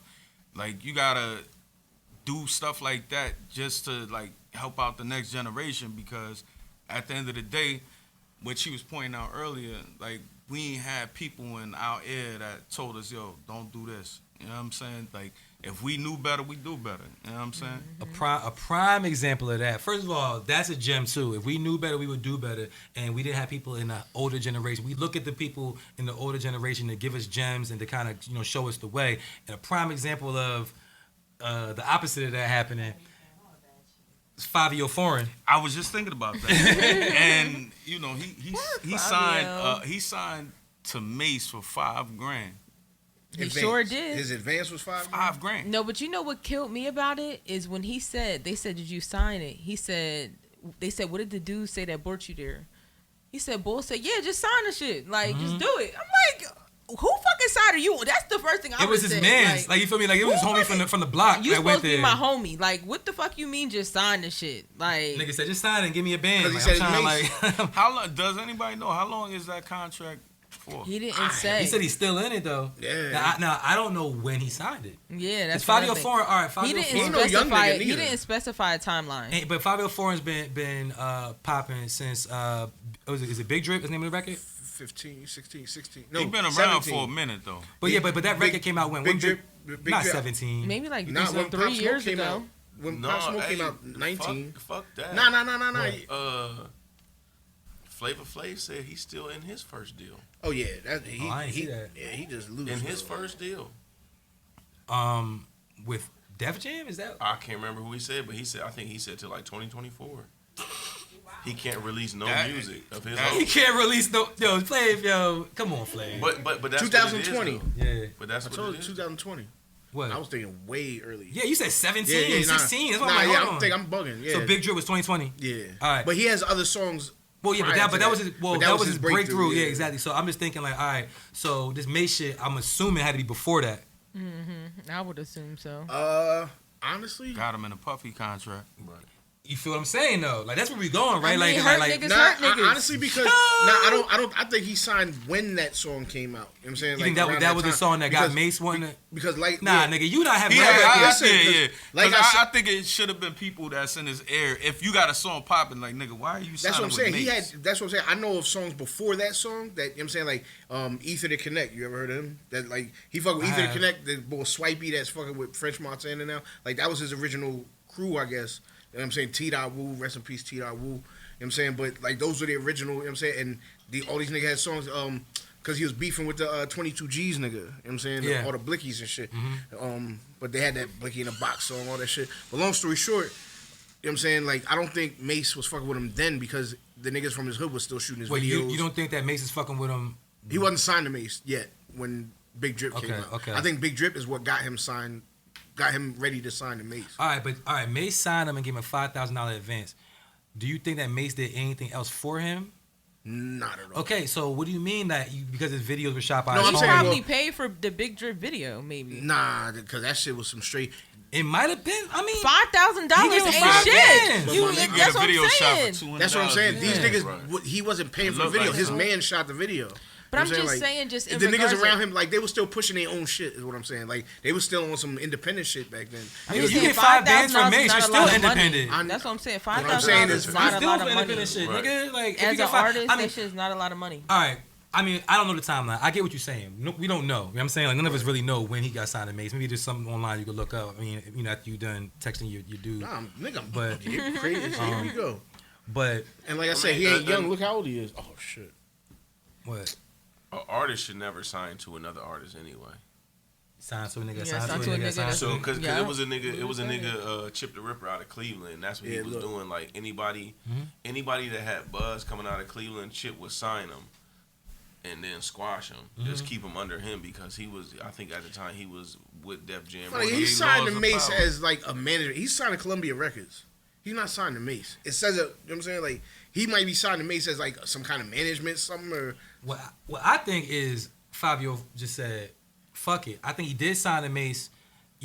Like, you gotta do stuff like that just to, like, help out the next generation, because at the end of the day, what she was pointing out earlier, like, we ain't had people in our ear that told us, yo, don't do this. You know what I'm saying? Like, if we knew better, we do better. You know what I'm saying? A prime example of that. First of all, that's a gem too. If we knew better, we would do better. And we didn't have people in the older generation. We look at the people in the older generation to give us gems and to kind of, you know, show us the way. And a prime example of the opposite of that happening is Fabio Foreign. I was just thinking about that. And, you know, he signed to Mace for $5,000. He sure did. His advance was $5,000. No, but you know what killed me about it is when they said, did you sign it? They said, what did the dude say that brought you there? He said, Bull said, yeah, just sign the shit. Like, just do it. I'm like, who fucking side are you? That's the first thing I would say. It was his man's. Like, you feel me? Like, it was his homie from the block. You supposed to be my homie. Like, what the fuck you mean just sign the shit? Like, nigga said, just sign it and give me a band. Because he said how long, does anybody know how long is that contract for? He didn't say. He said he's still in it though. Yeah. Now I don't know when he signed it. Yeah, that's Fabio Foreign. All right, Fabio Foreign. He didn't specify a timeline. But Fabio Foreign's been popping since is it Big Drip? Is the name of the record? 15, 16. No, he's been around 17. for a minute though. But but that record came out when? Big Drip, not 17. Maybe like when 3 years ago. When Pop Smoke came out, 19. Fuck that. No. Flavor Flav said he's still in his first deal. Oh yeah, I ain't see that. Yeah, he just loses. In his first deal. With Def Jam, is that? I can't remember who he said, but I think he said till like 2024. He can't release music of his own. He can't release Flav, come on, Flav. But that's 2020. What it is, yeah. But that's I what told it you is. 2020. What? I was thinking way early. Yeah, you said 17, yeah, 16. That's what I'm like, I think I'm bugging. Yeah. So Big Drip was 2020. Yeah. All right. But he has other songs. Well, yeah, but that was his breakthrough. Yeah, Yeah, exactly. So I'm just thinking like, all right, so this May shit, I'm assuming had to be before that. I would assume so. Honestly, got him in a Puffy contract. Right. You feel what I'm saying though? Like that's where we going, right? I mean, hurt niggas. Honestly, because I think he signed when that song came out. You know what I'm saying? You think that was the song that got Mace wanting to? Because like nigga, you not having. I think it should have been people that's in his ear. If you got a song popping, like nigga, why are you? That's what I'm saying. Mace? That's what I'm saying. I know of songs before that song that, you know what I'm saying, like Ether to Connect. You ever heard of him? That like he fuck with Ether to Connect, the boy Swipey that's fucking with French Montana now. Like that was his original crew, I guess. You know what I'm saying? T. Woo, rest in peace, T. Woo. You know what I'm saying? But like those were the original, you know what I'm saying? And all these niggas had songs because he was beefing with the 22 G's nigga. You know what I'm saying? Yeah. All the Blickies and shit. But they had that Blicky in a Box song, all that shit. But long story short, you know what I'm saying? Like I don't think Mace was fucking with him then because the niggas from his hood was still shooting his videos. You don't think that Mace is fucking with him? He wasn't signed to Mace yet when Big Drip came out. Okay. I think Big Drip is what got him signed. Got him ready to sign to Mace. All right, Mace signed him and gave him a $5,000 advance. Do you think that Mace did anything else for him? Not at all. Okay, so what do you mean that because his videos were shot by? No, his I'm phone? saying, Probably paid for the Big Drip video, maybe. Nah, because that shit was some straight. It might have been. I mean, $5,000 ain't $5,000. shit. That's what I'm saying. That's what I'm saying. These niggas, right. He wasn't paying for the video. His man shot the video. But I'm You know what just like, saying, just in the niggas regards around him, like they were still pushing their own shit. Is what I'm saying. Like they were still on some independent shit back then. I mean, you get 5 bands from Mace, you're still independent. That's what I'm saying. What I'm saying $5,000 is is not a lot of money. Shit, Right. nigga. Like, As an artist, that shit is not a lot of money. All right. I mean, I don't know the timeline. I get what you're saying. No, we don't know. You know what I'm saying? Like, none of us really know when he got signed to Mace. Maybe there's something online you could look up. I mean, you know, after you done texting your dude. Nah, nigga, But- you're crazy. Here we go. But And like I said, he ain't young. Look how old he is. Oh shit. what? An artist should never sign to another artist anyway. Signed to a nigga. Yeah, Signed to a nigga. Signed to So, a because Yeah. it was a nigga, Chip the Ripper out of Cleveland. That's what he was doing. Like anybody that had buzz coming out of Cleveland, Chip would sign them, and then squash him. Just keep him under him because he was. I think at the time he was with Def Jam. Like, he signed to Mace as like a manager. He's signed to Columbia Records. He's not signed to Mace. It says it. You know what I'm saying? Like he might be signed to Mace as like some kind of management, something. Or what I think is Fabio just said, "Fuck it." I think he did sign to Mace,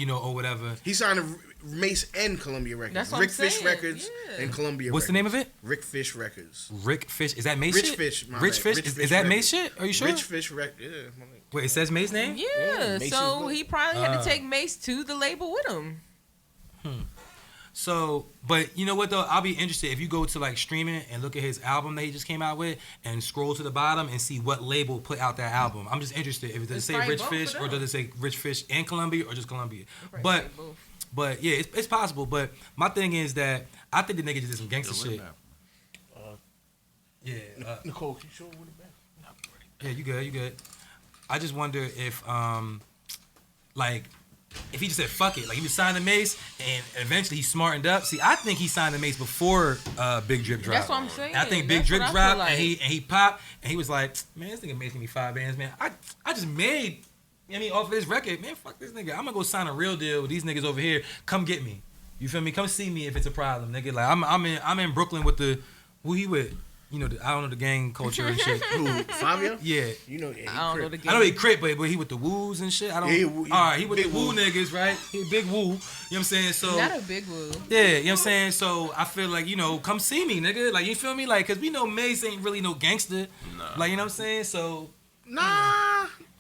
or whatever. He signed to Mace and Columbia Records. That's what Rick I'm Fish saying. Records Yeah. and Columbia. What's Records. the name of it? Rick Fish Records. Rick Fish. Is that Mace Rich shit? Fish. My Rich bad. Fish. Rich Is Fish that Records. Mace shit? Are you sure? Rich Fish Records. Yeah. Wait, it says Mace name? Yeah, Mace so is he probably had to take Mace to the label with him. So, but you know what though? I'll be interested if you go to like streaming and look at his album that he just came out with and scroll to the bottom and see what label put out that album. I'm just interested if it does It's say probably Rich both Fish of or them. does it say Rich Fish and Columbia or just Columbia? Probably But say both. but yeah, it's possible. But my thing is that I think the nigga just did some gangster shit. Yeah. Nicole, can you show what it back? Yeah, you good. I just wonder if like if he just said fuck it, like he was signed to Mace and eventually he smartened up. See, I think he signed to Mace before Big Drip dropped. That's what I'm saying. I think Big That's Drip what I dropped feel like. and he popped and he was like, man, this nigga making me 5 bands, man. I just made, off of this record, man, fuck this nigga. I'm gonna go sign a real deal with these niggas over here. Come get me. You feel me? Come see me if it's a problem, nigga. Like I'm in Brooklyn with who he with? I don't know the gang culture and shit. Who? Fabio? Yeah. Yeah, I don't he know crip. the game. I know he crip, but he with the woos and shit. I don't. Yeah, all right, he with the big woo woo. niggas, right? He a big woo. You know what I'm saying? So Not a big woo. yeah, you know what I'm saying? So I feel like, come see me, nigga. Like, you feel me? Like, cause we know Mace ain't really no gangster. Nah. Like, you know what I'm saying? So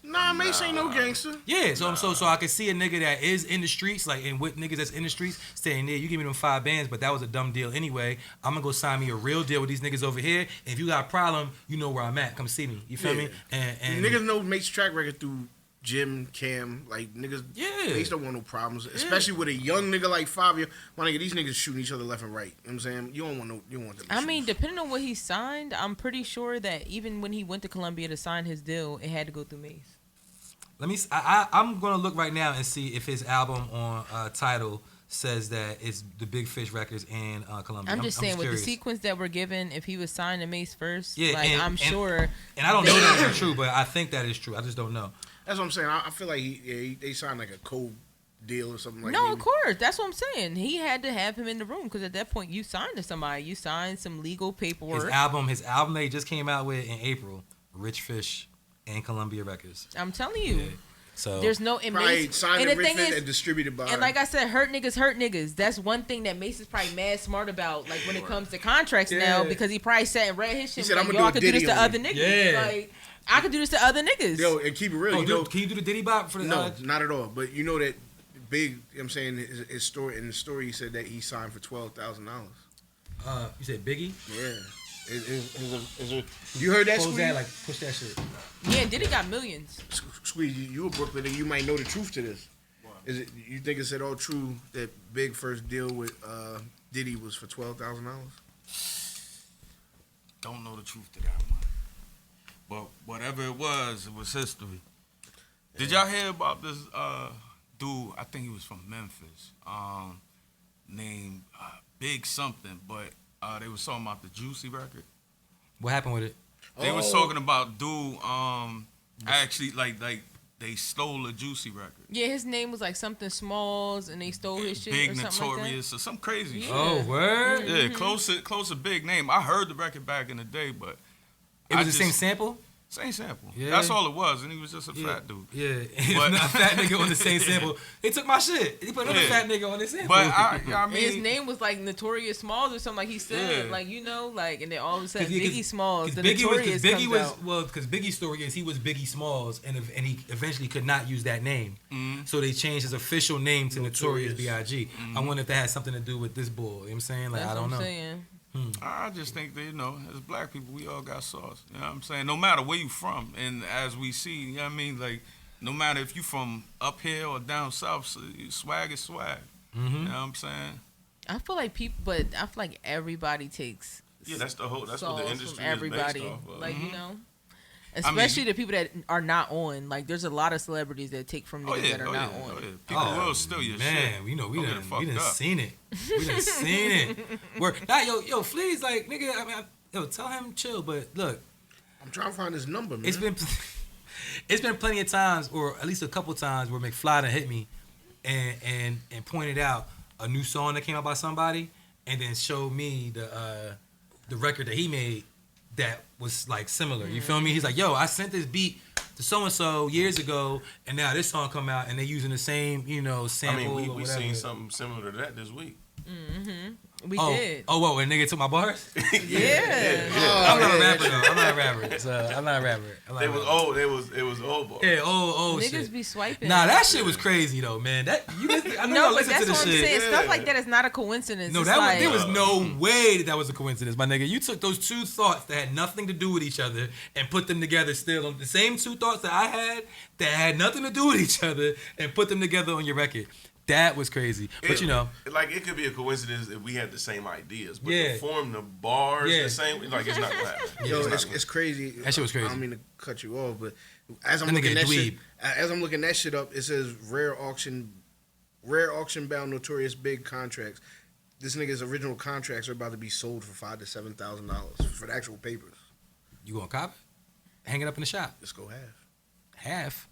Nah, Mace ain't no gangster. yeah, so I can see a nigga that is in the streets, like, and with niggas that's in the streets, saying, yeah, you give me them 5 bands, but that was a dumb deal anyway. I'm gonna go sign me a real deal with these niggas over here. And if you got a problem, you know where I'm at. Come see me. You feel me? And Niggas know Mace's track record through Jim, Cam, like niggas. Yeah. Mace don't want no problems, especially with a young nigga like Fabio. My nigga, these niggas shooting each other left and right. You know what I'm saying? You don't want them. To I mean, depending on what he signed, I'm pretty sure that even when he went to Columbia to sign his deal, it had to go through Mace. let me. I'm gonna look right now and see if his album on Tidal says that it's the Big Fish Records and Columbia. I'm just saying, with the curious. sequence that we're given, if he was signed to Mace first, Yeah, I'm sure. And I don't know that is true, but I think that is true. I just don't know. That's what I'm saying. I feel like they signed like a code deal or something like that. No, maybe. of course. That's what I'm saying. He had to have him in the room because at that point you signed to somebody. You signed some legal paperwork. His album that he just came out with in April, Rich Fish and Columbia Records. I'm telling you. Yeah. So There's no Probably signed and to the Rich thing Fish is, and distributed by. and like I said, hurt niggas. That's one thing that Mace is probably mad smart about, like when it comes to contracts now, because he probably sat and read his shit. He said, like, "I'ma yo, do I a could do this Diddy to on other you." niggas. Yeah. Like I could do this to other niggas. Yo, and keep it real. can you do the Diddy Bop for the? No, not at all. But you know that Big. You know what I'm saying his story in the story he said that he signed for $12,000. You said Biggie? Yeah. You heard that, Close Squeeze? that, like push that shit. Yeah, Diddy got millions. Squeeze, you a Brooklyn and you might know the truth to this. Is it? You think it's at all true that Big first deal with Diddy was for $12,000? Don't know the truth to that one. But whatever it was history. Did y'all hear about this dude? I think he was from Memphis. Named Big something, but they was talking about the Juicy record. What happened with it? They was talking about dude actually like they stole a Juicy record. Yeah, his name was like something Smalls, and they stole his shit Big or something Notorious or some crazy shit. Oh, word? Yeah, close to big name. I heard the record back in the day, but It was the same sample? Same sample. Yeah. That's all it was, and he was just a fat dude. Yeah, But- a fat nigga on the same sample. They took my shit. They put another fat nigga on this sample. But I And his mean, name was like Notorious Smalls or something, like he said, Yeah. like and then all of a sudden 'Cause, yeah, Biggie Smalls, the Biggie Notorious Biggie comes was out. well, because Biggie's story is he was Biggie Smalls, and he eventually could not use that name, so they changed his official name to Notorious B.I.G. I wonder if that has something to do with this bull. You know what I'm saying? Like, That's I don't what I'm know. saying. I just think that, as black people, we all got sauce. You know what I'm saying? No matter where you from, and as we see, you know what I mean? Like, no matter if you from up here or down south, so swag is swag. You know what I'm saying? I feel like everybody takes Yeah, that's what the sauce industry from everybody. is based off of. Like, Especially the people that are not on. Like, there's a lot of celebrities that take from niggas that are not on. People will steal your shit. Man, we done seen it. We done seen it. Yo, Flea's like, nigga, tell him chill, but look. I'm trying to find his number, man. It's been plenty of times, or at least a couple times, where McFly done hit me and pointed out a new song that came out by somebody, and then showed me the record that he made that was like similar. You feel me? He's like, yo, I sent this beat to so and so years ago, and now this song come out, and they using the same, sample. I mean, we seen something similar to that this week. Mm-hmm. We did. Oh, what? When nigga took my bars? Yeah. I'm not a rapper though. I'm not a rapper. So I'm not a rapper. It was old. It was old bars. Yeah, old niggas shit. be swiping. Nah, that shit was crazy though, man. I know y'all listen to this shit. Saying. Stuff like that is not a coincidence. No, there was no way that was a coincidence, my nigga. You took those two thoughts that had nothing to do with each other and put them together still. On the same two thoughts that I had that had nothing to do with each other and put them together on your record. That was crazy. But it could be a coincidence if we had the same ideas, but to form the bars the same, like it's not gonna happen. Yo, it's crazy. That shit was crazy. I don't mean to cut you off, but as I'm looking that shit up, it says rare auction bound Notorious Big contracts. This nigga's original contracts are about to be sold for $5,000 to $7,000 for the actual papers. You gonna cop it? Hang it up in the shop. Let's go Half.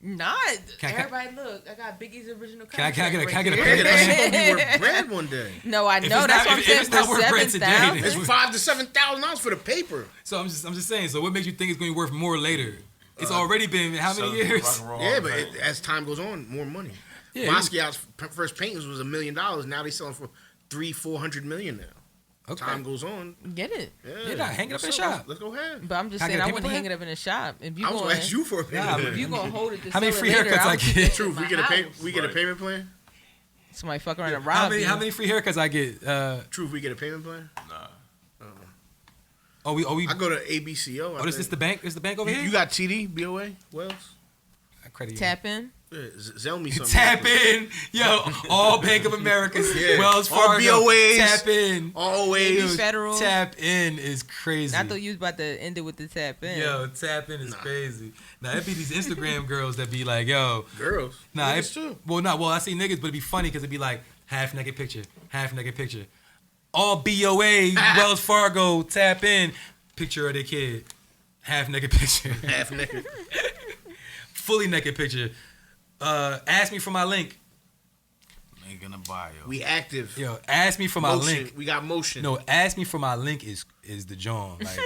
Not. Everybody look. I got Biggie's original contract. Can I get a That's gonna be worth bread one day. No, I know. That's what I'm saying. For $7,000, it's $5,000 to $7,000 for the paper. So I'm just saying. So what makes you think it's going to be worth more later? It's already been how many years? Yeah, but as time goes on, more money. Yeah, Basquiat's first paintings was $1 million. Now they selling for $300-400 million now. Okay. Time goes on. Get it. Yeah, hang it up in the shop. Let's go ahead. But I'm just saying, I wouldn't hang it up in the shop. If you I was going to ask you for a payment plan. If you going to hold it to how many free haircuts I get? Truth, we get a payment plan? Somebody fuck around and rob How many free haircuts I get? Truth, we get a payment plan? Nah. We. I go to ABCO. This is the bank? Is the bank over here? You got TD, BOA, Wells? I credit you. Tap in. Yeah, Zell me something. Tap in. Yo, all Bank of America's, Wells Fargo. All BOAs. Tap in. Always. Federal. Tap in is crazy. I thought you was about to end it with the tap in. Yo, tap in is crazy. Now, it be these Instagram girls that be like, yo. Girls? Nah, niggas too. Well, I see niggas, but it'd be funny because it'd be like half naked picture. All BOA, Wells Fargo, tap in. Picture of their kid. Half naked picture. Half naked. Fully naked picture. Ask me for my link. Link in the bio. We active. Yo, ask me for my link. We got motion. No, ask me for my link is the John. Like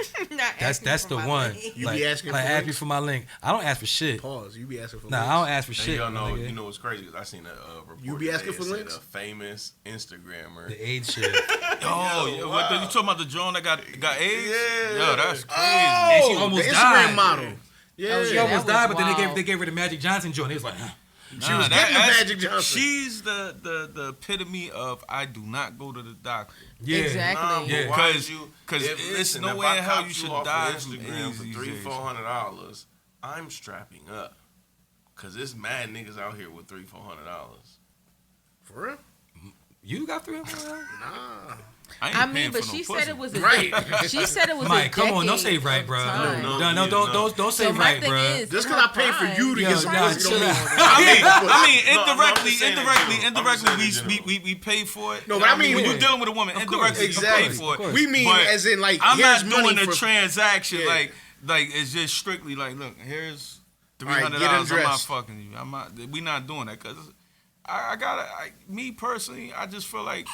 that's the one. You like, be asking like for ask me for my link. I don't ask for shit. Pause. You be asking for links. I don't ask for shit. Y'all know, you know what's crazy? I seen a report. You be asking for links? A famous Instagrammer. The AIDS shit. What, you talking about the John that got AIDS? Yeah. Yo, that's crazy. And she almost the died. Instagram model. Yeah, she almost died, but then they gave her the Magic Johnson joint. It was like, she was getting the Magic Johnson. She's the epitome of I do not go to the doctor. Yeah, exactly. Because it's no way in hell you should die from Instagram AIDS for $300-400. I'm strapping up, cause there's mad niggas out here with $300-400. For real? You got $300? Nah. I mean, but she said it was right. She said it was Mike, come on, don't say right, bro. No, don't say right, bro. Just because I pay for you to get some pussy, don't mean. indirectly, we pay for it. No, but I mean, when you're dealing with a woman, indirectly you pay for it. We mean as in like, I'm not doing a transaction like it's just strictly like, look, here's $300. I'm not fucking you. We not doing that because I gotta. Me personally, I just feel like.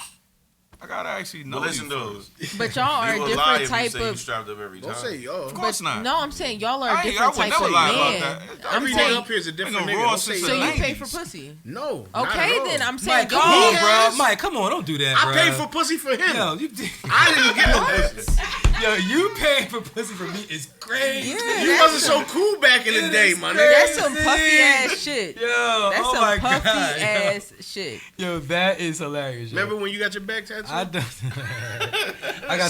I gotta actually know. Listen, those. But y'all are a different type of. You strapped up every time. Don't say y'all. Of course not. No, I'm saying y'all are a different type of man. I'm saying up here is a different nigga. So you pay for pussy? No. Okay, then I'm saying. Mike, come on, bro. Mike, come on, don't do that, bro. I paid for pussy for him. Yo, I didn't get no pussy. Yo, you paying for pussy for me is crazy. Yeah, you wasn't so cool back in the day, my nigga. That's some puffy ass shit. Yo, that's some puffy ass shit. Yo, that is hilarious. Yo. Remember when you got your back tattoo? I got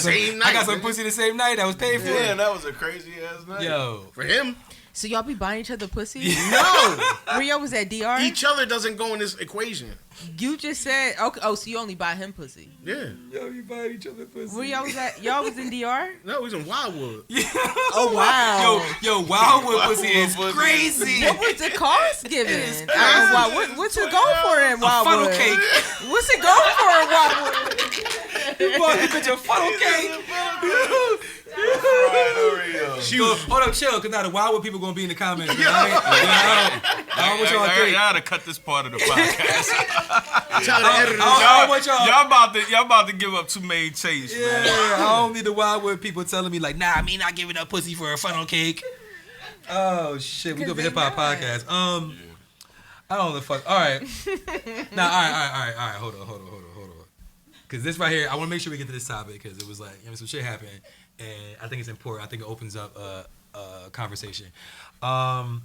some pussy the same night that was paid for. Yeah, that was a crazy ass night. Yo, for him. So y'all be buying each other pussy? No. Where y'all was at DR? Each other doesn't go in this equation. You just said, okay. Oh, so you only buy him pussy? Yeah. Yo, you buying each other pussy. Where y'all was at? Y'all was in DR? No, he's in Wildwood. Yeah. Oh wow. Yo, Wildwood pussy is crazy. What was the cost given? What's it go for in Wildwood? Funnel cake. What's it go for in Wildwood? You bought the bitch a funnel cake. Hold up, chill, because now the Wildwood people gonna be in the comments. Man. I don't want y'all to think. Y'all to cut this part of the podcast. Y'all about to give up too many tastes, man. I don't need the Wildwood people telling me like, nah, me not giving up pussy for a funnel cake. Oh shit, we go for hip hop podcast. I don't know the fuck. All right. Nah, all right. Hold on. Because this right here, I want to make sure we get to this topic because it was like, some shit happened, and I think it's important. I think it opens up a conversation. The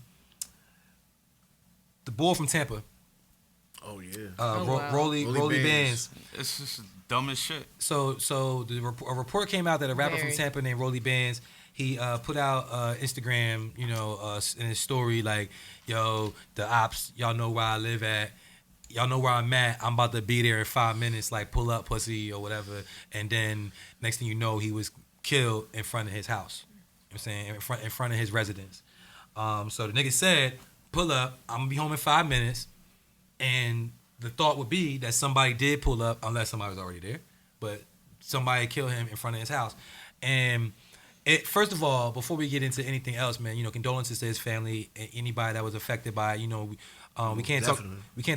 boy from Tampa. Oh yeah. Rolly Bands. It's just dumb as shit. So a report came out that a rapper from Tampa named Rolly Bands, he put out Instagram, in his story like, yo, the ops, y'all know where I live at. Y'all know where I'm at. I'm about to be there in 5 minutes. Like, pull up, pussy, or whatever. And then next thing you know, he was killed in front of his house. You know what I'm saying? In front of his residence. So the nigga said, pull up. I'm gonna be home in 5 minutes. And the thought would be that somebody did pull up, unless somebody was already there. But somebody killed him in front of his house. And first of all, before we get into anything else, man, condolences to his family and anybody that was affected by it. We can't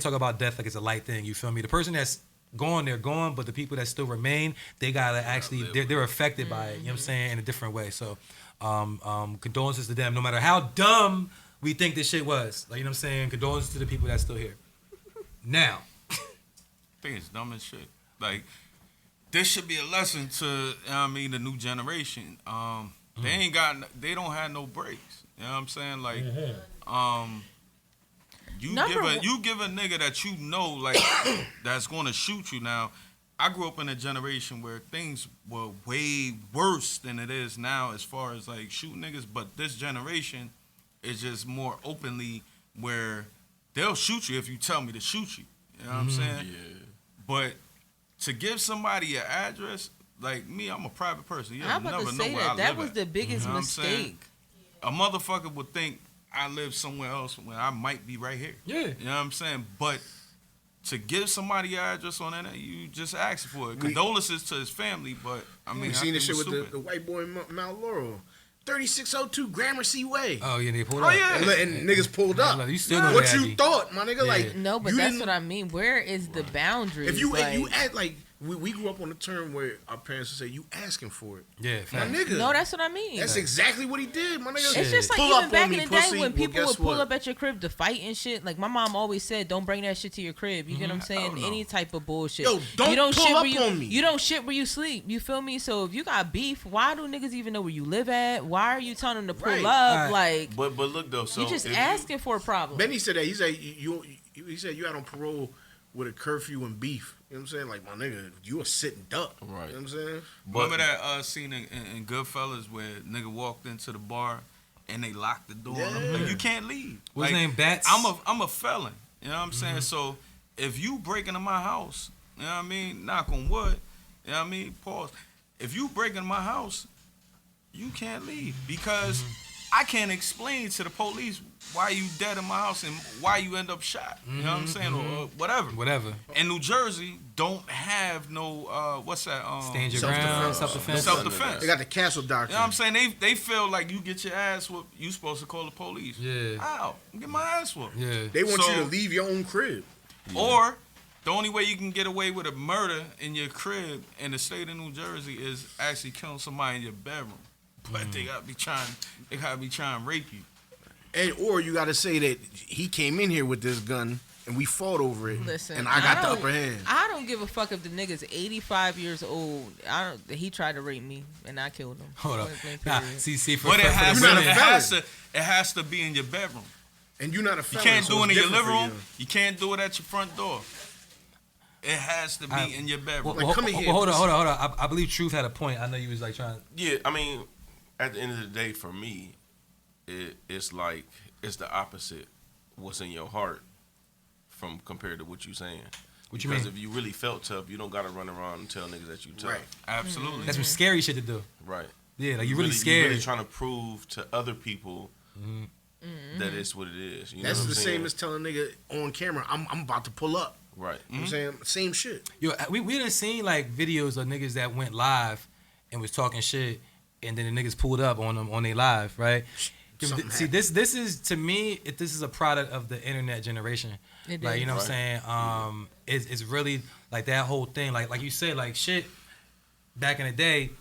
talk about death like it's a light thing. You feel me? The person that's gone, they're gone, but the people that still remain, they gotta actually they're affected by it. You know what I'm saying? In a different way. So, condolences to them. No matter how dumb we think this shit was, like, you know what I'm saying? Condolences to the people that's still here. Now, I think it's dumb as shit. Like, this should be a lesson to the new generation. They don't have no breaks. You know what I'm saying? Like, You give a nigga that you know, like, that's going to shoot you. Now, I grew up in a generation where things were way worse than it is now as far as, like, shooting niggas. But this generation is just more openly where they'll shoot you if you tell me to shoot you. You know what I'm saying? Yeah. But to give somebody an address, like me, I'm a private person. You'll never know where I live. That was the biggest mistake. A motherfucker would think I live somewhere else when I might be right here. Yeah. You know what I'm saying? But to give somebody an address on that, you just ask for it. Condolences to his family, but I mean, you seen this shit with the white boy in Mount Laurel. 3602 Gramercy Way. Oh, yeah, they pulled up. Yeah. And niggas pulled up. You still what you thought, my nigga? Yeah. Like, no, but that's what I mean. Where is the boundary? If you act like we grew up on the term where our parents would say, you asking for it. Yeah, my nigga. No, that's what I mean. That's exactly what he did, my nigga. It's just like even back in the day when people would pull up at your crib to fight and shit. Like, my mom always said, don't bring that shit to your crib. You get what I'm saying? Any type of bullshit. Yo, don't pull up on me. You don't shit where you sleep. You feel me? So if you got beef, why do niggas even know where you live at? Why are you telling them to pull up? Like, but look though, so you just asking for a problem. Benny said that. He said he said you out on parole with a curfew and beef. You know what I'm saying? Like, my nigga, you a sitting duck. Right. You know what I'm saying? Remember that scene in Goodfellas where nigga walked into the bar and they locked the door on him? Like, you can't leave. What's his name? Bats? I'm a felon. You know what I'm saying? So if you break into my house, you know what I mean? Knock on wood. You know what I mean? Pause. If you break into my house, you can't leave because I can't explain to the police why you dead in my house and why you end up shot. You know what I'm saying? Or whatever. In New Jersey, don't have no, what's that? Stand your ground, self-defense. Self-defense. They got the cancel doctrine. You know what I'm saying? They feel like you get your ass whooped, you supposed to call the police. Yeah. How? Get my ass whooped. Yeah. They want you to leave your own crib. Yeah. Or the only way you can get away with a murder in your crib in the state of New Jersey is actually killing somebody in your bedroom. But they gotta be trying to rape you. Or you gotta say that he came in here with this gun and we fought over it. Listen, and I got the upper hand. I don't give a fuck if the nigga's 85 years old. He tried to rape me and I killed him. Hold on. See, but it has to be in your bedroom. And you're not a felon. You can't do it in your living room. You can't do it at your front door. It has to be in your bedroom. Come in here. Hold on. I believe Truth had a point. I know you was like trying. Yeah, I mean, at the end of the day, for me, it's like it's the opposite. What's in your heart from compared to what you saying. What you mean? Because if you really felt tough, you don't gotta run around and tell niggas that you tough. Right. Absolutely. That's some scary shit to do. Right. Yeah, like you really scared. You're really trying to prove to other people that it's what it is. You That's know what the I'm same saying? as telling a nigga on camera, I'm about to pull up. Right. You know what I'm saying? Same shit. Yo, we done seen like videos of niggas that went live and was talking shit, and then the niggas pulled up on them on their live, right? See, this is to me, this is a product of the internet generation. It Like, is. you know what I'm saying? It's really like that whole thing. Like you said, like shit back in the day,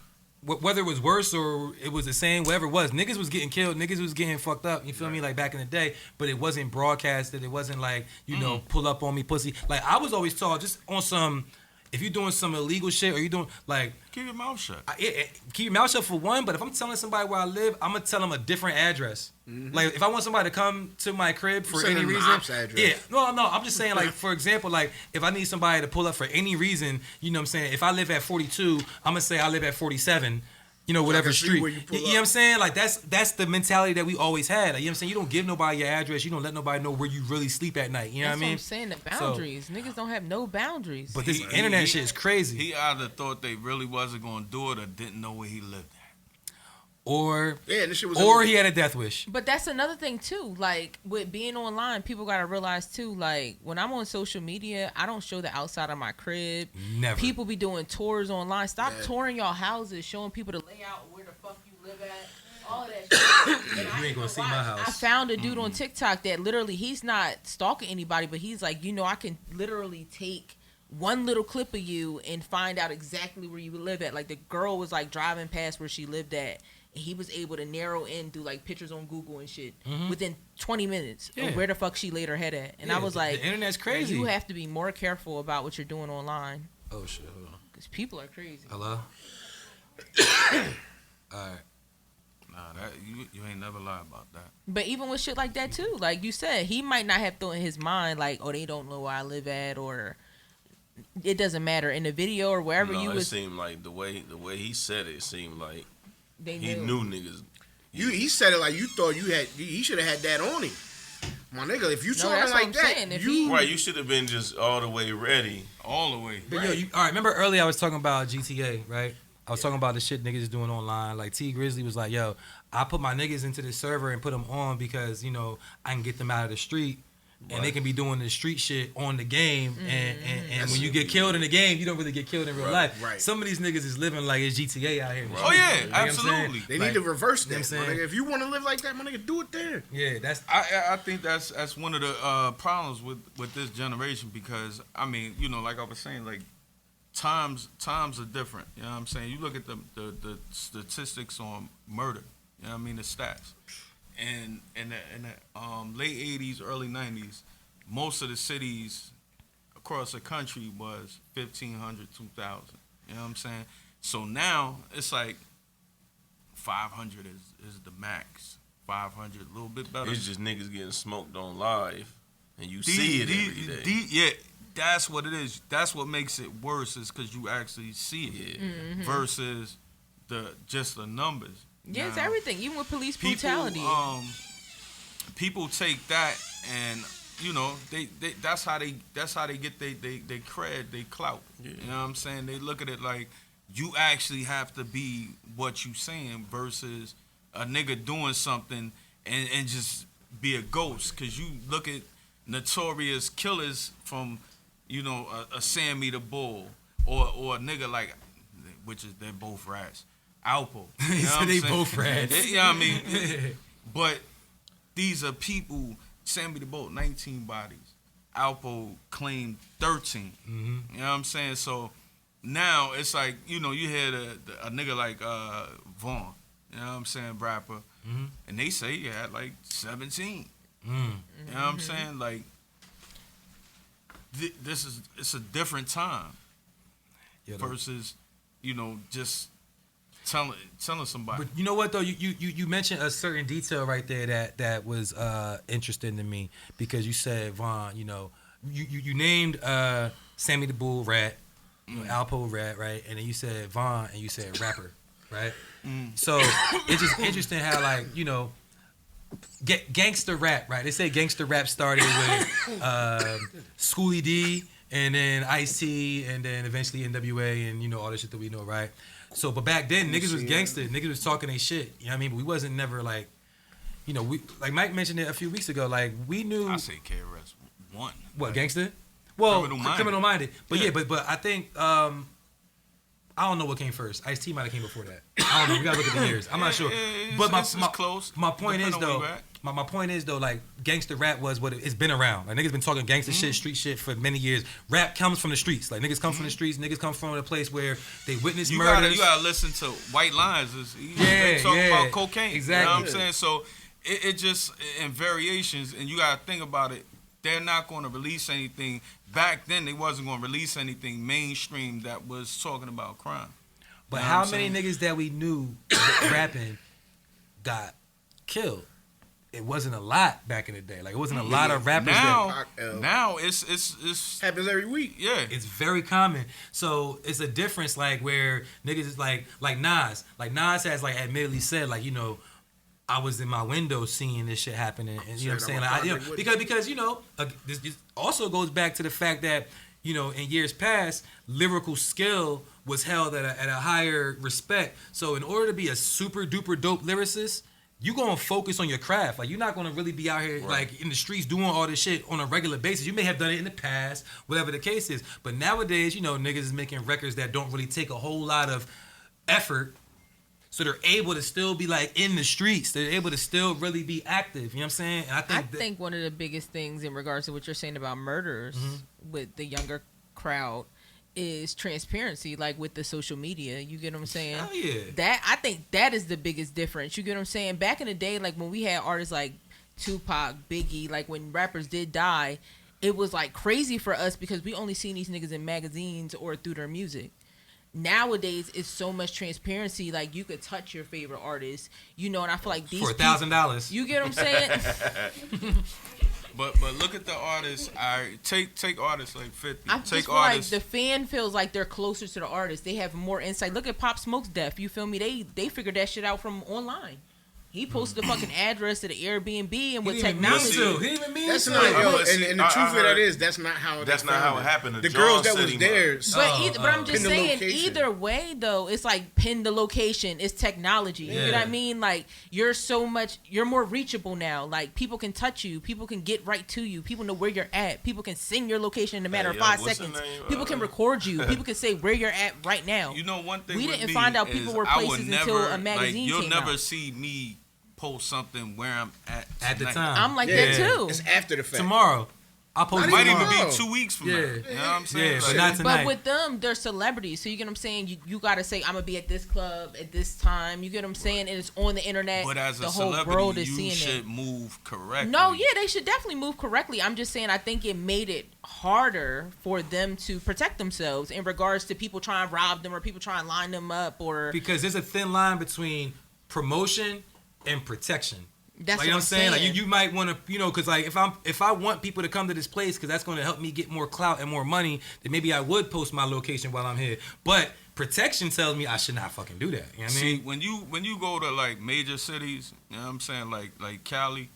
whether it was worse or it was the same, whatever it was, niggas was getting killed, niggas was getting fucked up. You feel me? Like back in the day, but it wasn't broadcasted. It wasn't like, you know, pull up on me, pussy. Like I was always taught just on some. If you're doing some illegal shit or you doing like, Keep your mouth shut. keep your mouth shut for one. But if I'm telling somebody where I live, I'm gonna tell them a different address. Like if I want somebody to come to my crib for Send any them the reason, ops address. yeah, no, I'm just saying like for example, like if I need somebody to pull up for any reason, you know what I'm saying? If I live at 42, I'm gonna say I live at 47. You know, whatever can see street. where you pull You know what up. I'm saying? Like that's the mentality that we always had. Like, you know what I'm saying? You don't give nobody your address. You don't let nobody know where you really sleep at night. You know That's what I mean? I'm saying. The boundaries. Niggas don't have no boundaries. But this internet shit is crazy. He either thought they really wasn't gonna do it or didn't know where he lived at. Or Yeah, this shit was. he had a death wish. But that's another thing too. Like with being online, people gotta realize too. Like when I'm on social media, I don't show the outside of my crib. Never. People be doing tours online. Stop Yeah. touring y'all houses, showing people the layout, where the fuck you live at, all of that shit. And You ain't gonna see my house. I found a dude on TikTok that literally he's not stalking anybody, but he's like, you know, I can literally take one little clip of you and find out exactly where you live at. Like the girl was like driving past where she lived at. And he was able to narrow in through like pictures on Google and shit within 20 minutes Yeah. of where the fuck she laid her head at. And I Yeah, was the like, internet's crazy. You have to be more careful about what you're doing online Oh shit, hold on. because people are crazy. Hello? Alright. Nah, that you ain't never lie about that. But even with shit like that too, like you said, he might not have thought in his mind like, oh, they don't know where I live at, or it doesn't matter in the video or wherever No, you it was. seemed like the way he said it seemed like They he knew niggas. He said it like you thought you had. He should have had that on him. My nigga, if you No, talking that's what like I'm that, saying. If you he- Right, you should have been just all the way ready. All the way. But yo, all right, remember earlier I was talking about GTA, right? I was talking about the shit niggas is doing online. Like T Grizzly was like, yo, I put my niggas into this server and put them on because, you know, I can get them out of the street. And they can be doing the street shit on the game, and when you get killed in the game, you don't really get killed in real life. right. Some of these niggas is living like it's GTA out here. Oh yeah, You know what I'm saying? absolutely. they Like, need to reverse you know that. what I'm My saying? nigga. If you want to live like that, my nigga, do it there. Yeah, that's I think that's one of the problems with this generation because I mean, you know, like I was saying, like times are different. You know what I'm saying? You look at the statistics on murder. You know what I mean? The stats. And in the late 80s, early 90s, most of the cities across the country was 1,500, 2,000. You know what I'm saying? So now it's like 500 is the max. 500, a little bit better. It's just niggas getting smoked on live, and you see it every day. Yeah, that's what it is. That's what makes it worse is because you actually see it versus just the numbers. Yeah, it's Now, everything. Even with police brutality. People take that and you know they that's how they get they cred, they clout. Yeah. You know what I'm saying? They look at it like you actually have to be what you saying versus a nigga doing something and just be a ghost. Cause you look at notorious killers from, you know, a Sammy the Bull or a nigga like, which is they're both rats. Alpo. You know what I'm they saying? both rats. You know what I mean? But these are people, Sammy the Bull, 19 bodies. Alpo claimed 13. You know what I'm saying? So now it's like, you know, you had a nigga like Vaughn, you know what I'm saying, rapper, and they say he had like 17. You know what I'm saying? Like, it's a different time versus, you know, just telling somebody. But you know what though, you mentioned a certain detail right there that was interesting to me because you said Vaughn, you know, you named Sammy the Bull rat, you know, Alpo rat, right, and then you said Vaughn and you said rapper, right. So it's just interesting how like, you know, Gangster Rap, right? They say Gangster Rap started with Schoolie D and then Ice-T and then eventually NWA and, you know, all the shit that we know, right? So, but back then, niggas was gangster. Niggas was talking they shit. You know what I mean? But we wasn't never like, you know, we like Mike mentioned it a few weeks ago. Like, we knew. I say KRS One. What, like, gangster? Well, Criminal Minded. But yeah, but I think, I don't know what came first. Ice-T might have came before that. I don't know. We gotta look at the years. I'm not sure. But it's close. My point is though. My point is though, like gangster rap was what it's been around. Like niggas been talking gangster shit, street shit for many years. Rap comes from the streets. Like niggas come from the streets. Niggas come from a place where they witness murders. You gotta listen to White Lines. They talk about cocaine. Exactly. You know what I'm saying? So it just in variations, and you gotta think about it. They're not going to release anything. Back then, they wasn't going to release anything mainstream that was talking about crime. But how many niggas that we knew rapping got killed? It wasn't a lot back in the day. Like it wasn't a lot of rappers. Now it's happens every week. Yeah, it's very common. So it's a difference, like where niggas is like Nas. Like Nas has like admittedly said, like, you know, I was in my window seeing this shit happening, and you know what I'm saying? Like, you know, because you know, this also goes back to the fact that, you know, in years past, lyrical skill was held at a higher respect. So in order to be a super duper dope lyricist, you gonna focus on your craft. Like you're not gonna really be out here like in the streets doing all this shit on a regular basis. You may have done it in the past, whatever the case is. But nowadays, you know, niggas is making records that don't really take a whole lot of effort. So they're able to still be like in the streets. They're able to still really be active. You know what I'm saying? And I think one of the biggest things in regards to what you're saying about murders with the younger crowd is transparency, like with the social media. You get what I'm saying? Hell yeah. That I think that is the biggest difference. You get what I'm saying? Back in the day, like when we had artists like Tupac, Biggie, like when rappers did die, it was like crazy for us because we only seen these niggas in magazines or through their music. Nowadays, it's so much transparency. Like you could touch your favorite artist, you know. And I feel like these for $1,000. You get what I'm saying? But look at the artists. I take artists like 50. I just feel like the fan feels like they're closer to the artist. They have more insight. Look at Pop Smoke's death. You feel me? They figured that shit out from online. He posted the fucking address to the Airbnb, and with technology, he didn't even mean that's to. not and the truth of that is that's not how it happened. The girls that was there, but I'm just saying, either way though, it's like pin the location. It's technology. You know what I mean? Like you're more reachable now. Like people can touch you. People can get right to you. People know where you're at. People can sing your location in a matter of 5 seconds. People can record you. People can say where you're at right now. You know, one thing we didn't find out people were places until a magazine came out. You'll never see me post something where I'm at the time. I'm like that too. It's after the fact. Tomorrow, I'll post. It might even be 2 weeks from now. You know what I'm saying? Yeah, but not tonight. But with them, they're celebrities, so you get what I'm saying. You gotta say I'm gonna be at this club at this time. You get what I'm saying, and it's on the internet. But as the a whole celebrity, world is you seeing should it. move correctly. No, yeah, they should definitely move correctly. I'm just saying, I think it made it harder for them to protect themselves in regards to people trying to rob them or people trying to line them up or because there's a thin line between promotion and protection. That's like, you know what I'm saying? Like you might want to, you know, because like if I want people to come to this place because that's going to help me get more clout and more money, then maybe I would post my location while I'm here. But protection tells me I should not fucking do that. You know what I mean? See, when you go to like major cities, you know what I'm saying, like Cali,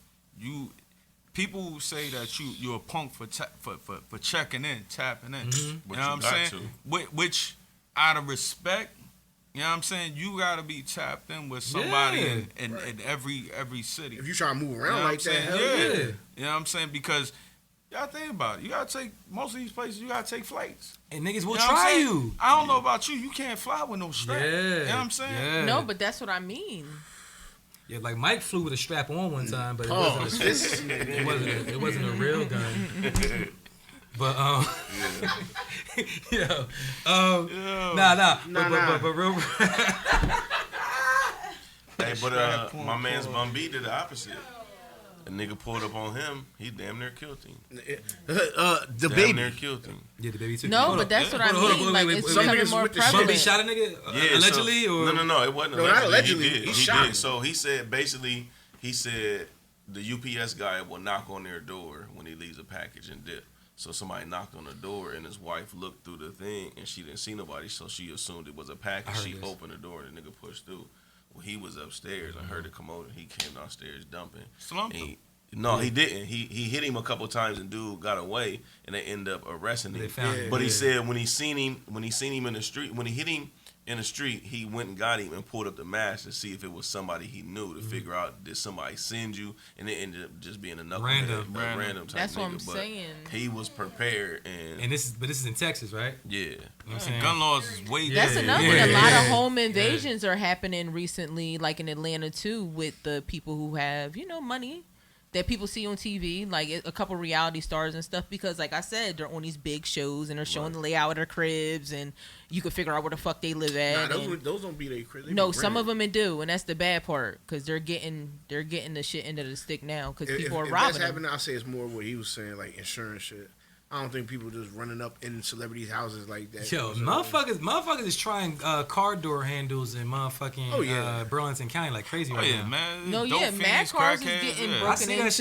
people say that you're a punk for checking in, tapping in. Mm-hmm. You know what I'm saying? Which out of respect. You know what I'm saying? You gotta be tapped in with somebody in every city. If you try to move around like that, hell yeah. You know what I'm saying? Because you gotta think about it. You gotta take most of these places. You gotta take flights. And niggas will try you. I don't know about you. You can't fly with no strap. You know what I'm saying? Yeah. No, but that's what I mean. Yeah, like Mike flew with a strap on one time, but it wasn't a real gun. But but real. Hey, but my man's Bun B did the opposite. A nigga pulled up on him. He damn near killed him. The damn baby near killed him. Yeah, the baby too. No, but that's what I mean. Like it's becoming more prevalent. Bun B shot a nigga allegedly, or no, it wasn't. No, not allegedly. He did. So he said basically, the UPS guy will knock on their door when he leaves a package and dip. So somebody knocked on the door and his wife looked through the thing and she didn't see nobody, so she assumed it was a package. She opened the door and the nigga pushed through. he was upstairs and heard the commotion. He came downstairs dumping. Slumped him. No, he didn't. He hit him a couple of times and dude got away and they ended up arresting him. But he said when he seen him in the street, when he hit him in the street, he went and got him and pulled up the mask to see if it was somebody he knew to figure out did somebody send you, and it ended up just being a random type. That's what nigga. I'm saying. He was prepared and this is in Texas, right? Yeah. You know what I'm saying? Gun laws is way. That's another thing. A lot of home invasions are happening recently, like in Atlanta too, with the people who have money that people see on TV, like a couple reality stars and stuff. Because, like I said, they're on these big shows and they're showing the layout of their cribs, and you can figure out where the fuck they live at. Those don't be their cribs. No, some of them do, and that's the bad part because they're getting the shit into the stick now because people are robbing. If that's happening, I say it's more what he was saying, like insurance shit. I don't think people just running up in celebrities' houses like that. Yo, motherfuckers is trying car door handles in motherfucking Burlington County like crazy right now. Man. No, mad cars is getting broken into. I see that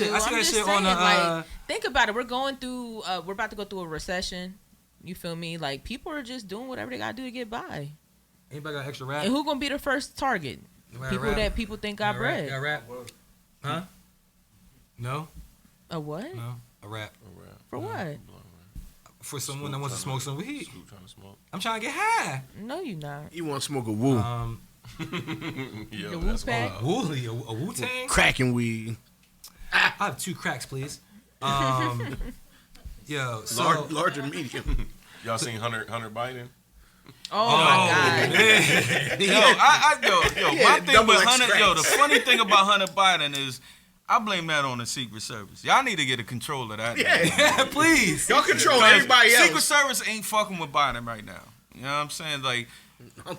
shit on the. Like, think about it. We're about to go through a recession. You feel me? Like, people are just doing whatever they gotta do to get by. Anybody got extra rap? And who gonna be the first target? People that people think got bread. Got rap? Huh? No. A what? No. A rap. For what? For someone that wants to smoke some weed. Trying to smoke. I'm trying to get high. No, you not. You want to smoke a woo? Yo, The that's Wu-Pack? Woolly, a Wu-Tang? Cracking weed. I have 2 cracks, please. Yo, so Large or medium? Y'all seen Hunter Biden? Oh my God. My thing with Hunter, the funny thing about Hunter Biden is I blame that on the Secret Service. Y'all need to get a control of that. Yeah, please. Y'all control everybody else. Secret Service ain't fucking with Biden right now. You know what I'm saying? Like,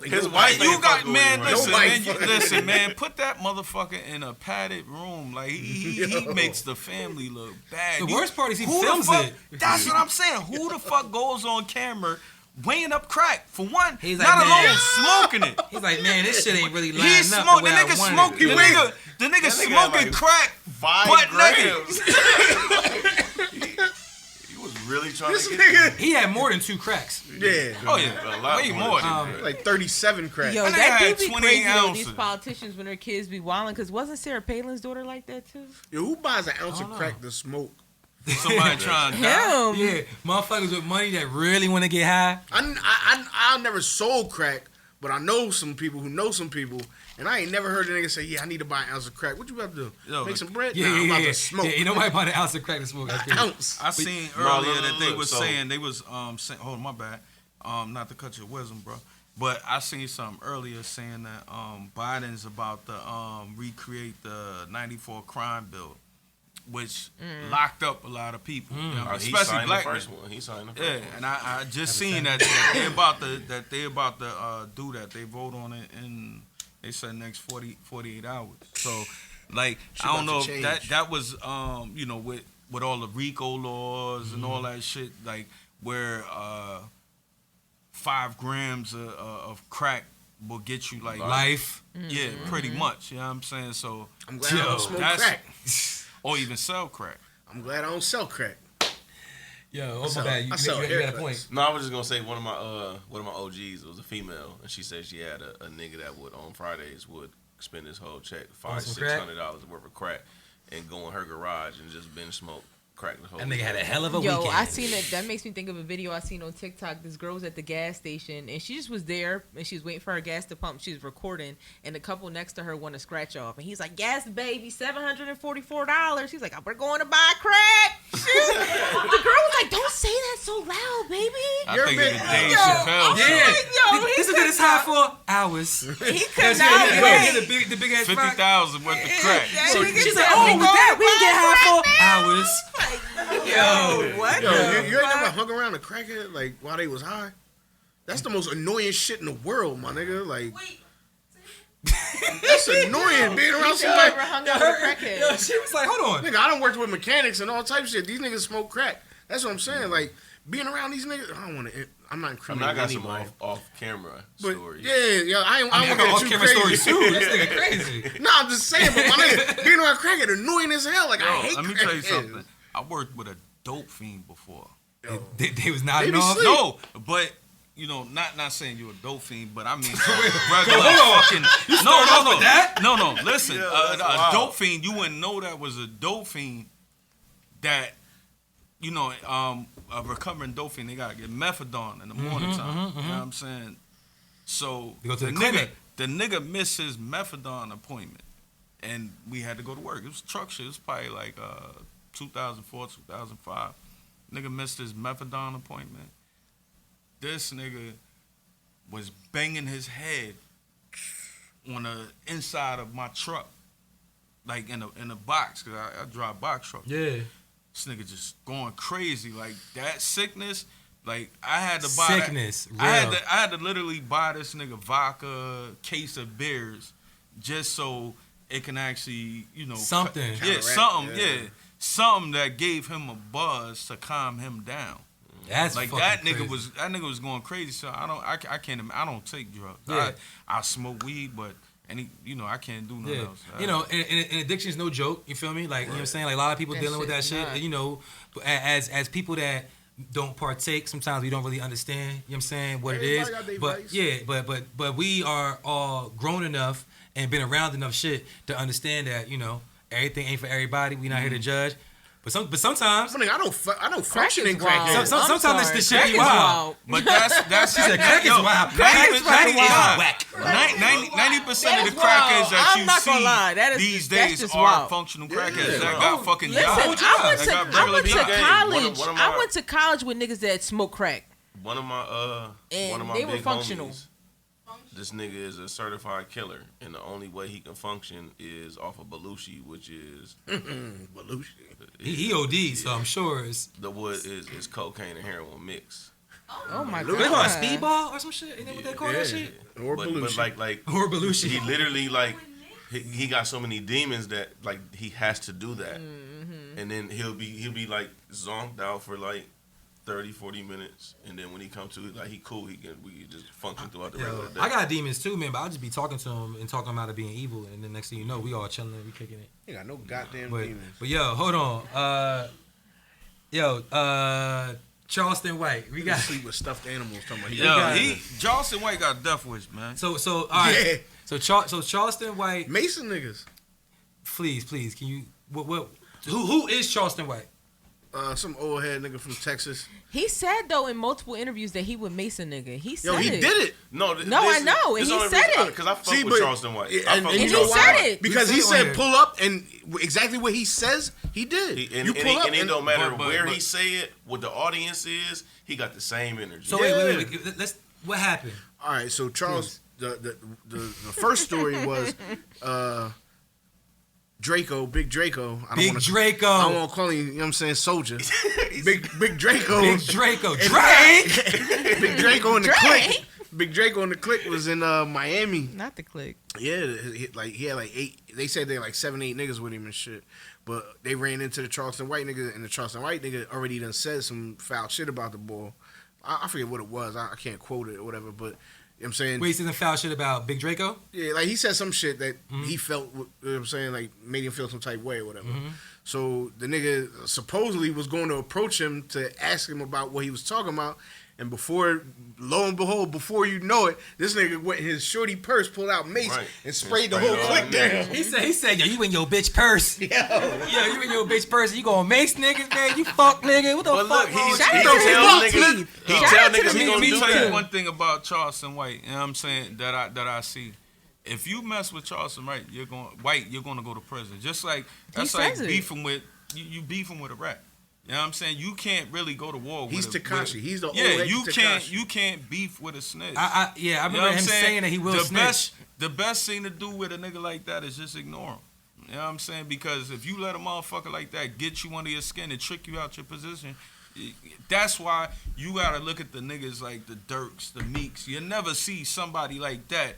his wife you got man. Listen, Listen, man. Put that motherfucker in a padded room. Like he makes the family look bad. The worst part is he films it. That's what I'm saying. Who the fuck goes on camera weighing up crack? For one, he's like, not alone smoking it. He's like, man, this shit ain't really lining He's up smoking. the way I wanted it. The nigga smoking like crack. 5 grams. He was really trying This to get nigga. He had more than 2 cracks. Yeah. Oh yeah, a lot way more. Like 37 crack. Yo, And that they had do be 20 crazy though, ounces. these politicians when their kids be wilding. Because wasn't Sarah Palin's daughter like that too? Yo, who buys an ounce of crack to smoke? Somebody trying to die. Him. Yeah, motherfuckers with money that really want to get high. I never sold crack, but I know some people who know some people, and I ain't never heard a nigga say, "Yeah, I need to buy an ounce of crack." What you about to do? Yo, Make some bread? Yeah, I'm about yeah. to smoke. Yeah, ain't nobody bought an ounce of crack to smoke. That's An crazy. ounce. I seen No, earlier look, that they look, was so- saying they was saying, hold on, my bad, not to cut your wisdom, bro, but I seen something earlier saying that Biden's about to recreate the '94 crime bill, which locked up a lot of people, you know, He especially signed black the first men. one. He signed the first Yeah, one. and I just seen that they about to do that. They vote on it in they said next 48 hours. So like I don't know about to if change. that was with all the RICO laws and all that shit, like where 5 grams of crack will get you like Life. Yeah, pretty much. You know what I'm saying? So I'm glad I don't smoke crack. or even sell crack. I'm glad I don't sell crack. Yo, my bad. You sell got a haircuts. point. No, I was just gonna say one of my OGs was a female, and she said she had a nigga that would on Fridays would spend his whole check some crack? $500-$600 worth of crack and go in her garage and just binge smoke crack the whole. That nigga had a hell of a Yo, weekend. I seen it. That makes me think of a video I seen on TikTok. This girl was at the gas station and she just was there and she was waiting for her gas to pump. She was recording and the couple next to her won a scratch off and he's like, "Gas, baby, $744." She's like, "We're going to buy crack." The girl was like, "Don't say that so loud, baby." I think of the Dave Yo, Chappelle show. Yeah. This is what it's high for hours. He could not wait. The big ass rock. 50,000 worth of crack. She's like, "Oh, with that we can get high for hours." Yo, what? Yo, you ain't never hung around a crackhead like while they was high? That's the most annoying shit in the world, my nigga. Like, that's annoying being around You somebody. ever hung out with a crackhead? Yo, she was like, "Hold on." Nigga, I done worked with mechanics and all types of shit. These niggas smoke crack. That's what I'm saying. Like, being around these niggas, I don't want to. I'm not I incriminating got some anybody. off camera But stories. yeah, I I don't got want off to get camera too stories crazy. too. This nigga crazy. No, I'm just saying, but my nigga, being around crackhead annoying as hell. Like, I hate Let me tell you crackheads. something. I worked with a dope fiend before. They was nodding They be off. sleep. No, but not saying you're a dope fiend, but I mean regular fucking. No. Listen, a dope fiend, you wouldn't know that was a dope fiend. That, a recovering dope fiend, they gotta get methadone in the morning time. You know what I'm saying? So you go to the clinic. The nigga missed his methadone appointment, and we had to go to work. It was truck shit. It was probably like 2004, 2005. Nigga missed his methadone appointment. This nigga was banging his head on the inside of my truck, like in a box, cause I drive box truck. Yeah. This nigga just going crazy, like that sickness. Like I had to buy sickness. I had to literally buy this nigga vodka, case of beers, just so it can actually, something. Something that gave him a buzz to calm him down. That's like that nigga was going crazy. So I don't take drugs. Yeah. I smoke weed, but I can't do nothing else. And addiction is no joke. You feel me? Like, you know what I'm saying? Like a lot of people dealing with that shit. As people that don't partake, sometimes we don't really understand, you know what I'm saying, what it is. But we are all grown enough and been around enough shit to understand that, everything ain't for everybody. We not here to judge. But sometimes I don't function in crack. Sometimes this shit be wild. But that's she said crack is wild. Crack is whack. 90% of the crackheads that you see these days are functional crackheads that got fucking jobs. I went to college with niggas that smoke crack. One of my they were big functional. Homies, this nigga is a certified killer, and the only way he can function is off of Belushi, which is Belushi. He OD, so I'm sure it's the wood is cocaine and heroin mix. Oh my god! They call it speedball or some shit. Isn't that what they call that shit? Or Belushi. But like or Belushi. He literally he got so many demons that he has to do that, and then he'll be like zonked out for like 30-40 minutes, and then when he comes to it, like he cool, we can just function throughout the regular day. I got demons too, man, but I'll just be talking to him and talking about it being evil, and then next thing you know, we all chilling, we kicking it. You got no goddamn demons. But yo, hold on, Charleston White, we got sleep with stuffed animals. Charleston White got death wish, man. So all right, so Charleston White, Mason niggas. Please, can you who is Charleston White? Some old head nigga from Texas. He said though in multiple interviews that he would Mason nigga. He said he did it. I know, and he said it because I fuck with Charleston White. And he said it because he said pull up, and exactly what he says, he did. You pull up, and it don't matter where he say it, what the audience is, he got the same energy. So wait. What happened? All right, so Charles, the first story was. Big Draco. I don't want to call him, you know what I'm saying, soldier. Big Draco. Big Draco. Drake! Big Draco in the clique. Big Draco in the clique was in Miami. Not the clique. Yeah, he had like 8. They said they had like 7, 8 niggas with him and shit. But they ran into the Charleston White nigga, and the Charleston White nigga already done said some foul shit about the boy. I forget what it was. I can't quote it or whatever, but. You know what I'm saying? Wait, he said some foul shit about Big Draco? Yeah, like he said some shit that he felt, you know what I'm saying, like made him feel some type way or whatever. So the nigga supposedly was going to approach him to ask him about what he was talking about. And lo and behold, before you know it, this nigga went in his shorty purse, pulled out mace, and sprayed the whole clique down. He said, yo, you in your bitch purse. Yo, you in your bitch purse. You gonna mace niggas, man? You fuck nigga. What the fuck? He tell niggas he gonna do that. One thing about Charleston White, you know what I'm saying, that I see. If you mess with Charleston White, you're gonna go to prison. Just like that's like beefing with you beefing with a rat. You know what I'm saying? You can't really go to war with He's Tekashi. He's the old you can't beef with a snitch. I remember him saying that he will snitch. The best thing to do with a nigga like that is just ignore him. You know what I'm saying? Because if you let a motherfucker like that get you under your skin and trick you out your position, that's why you gotta look at the niggas like the Dirks, the Meeks. You never see somebody like that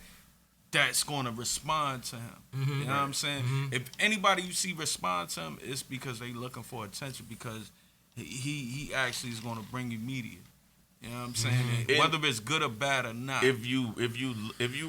that's going to respond to him. You know what I'm saying? If anybody you see respond to him, it's because they looking for attention, because he actually is going to bring you media. You know what I'm saying? Whether it's good or bad or not. If you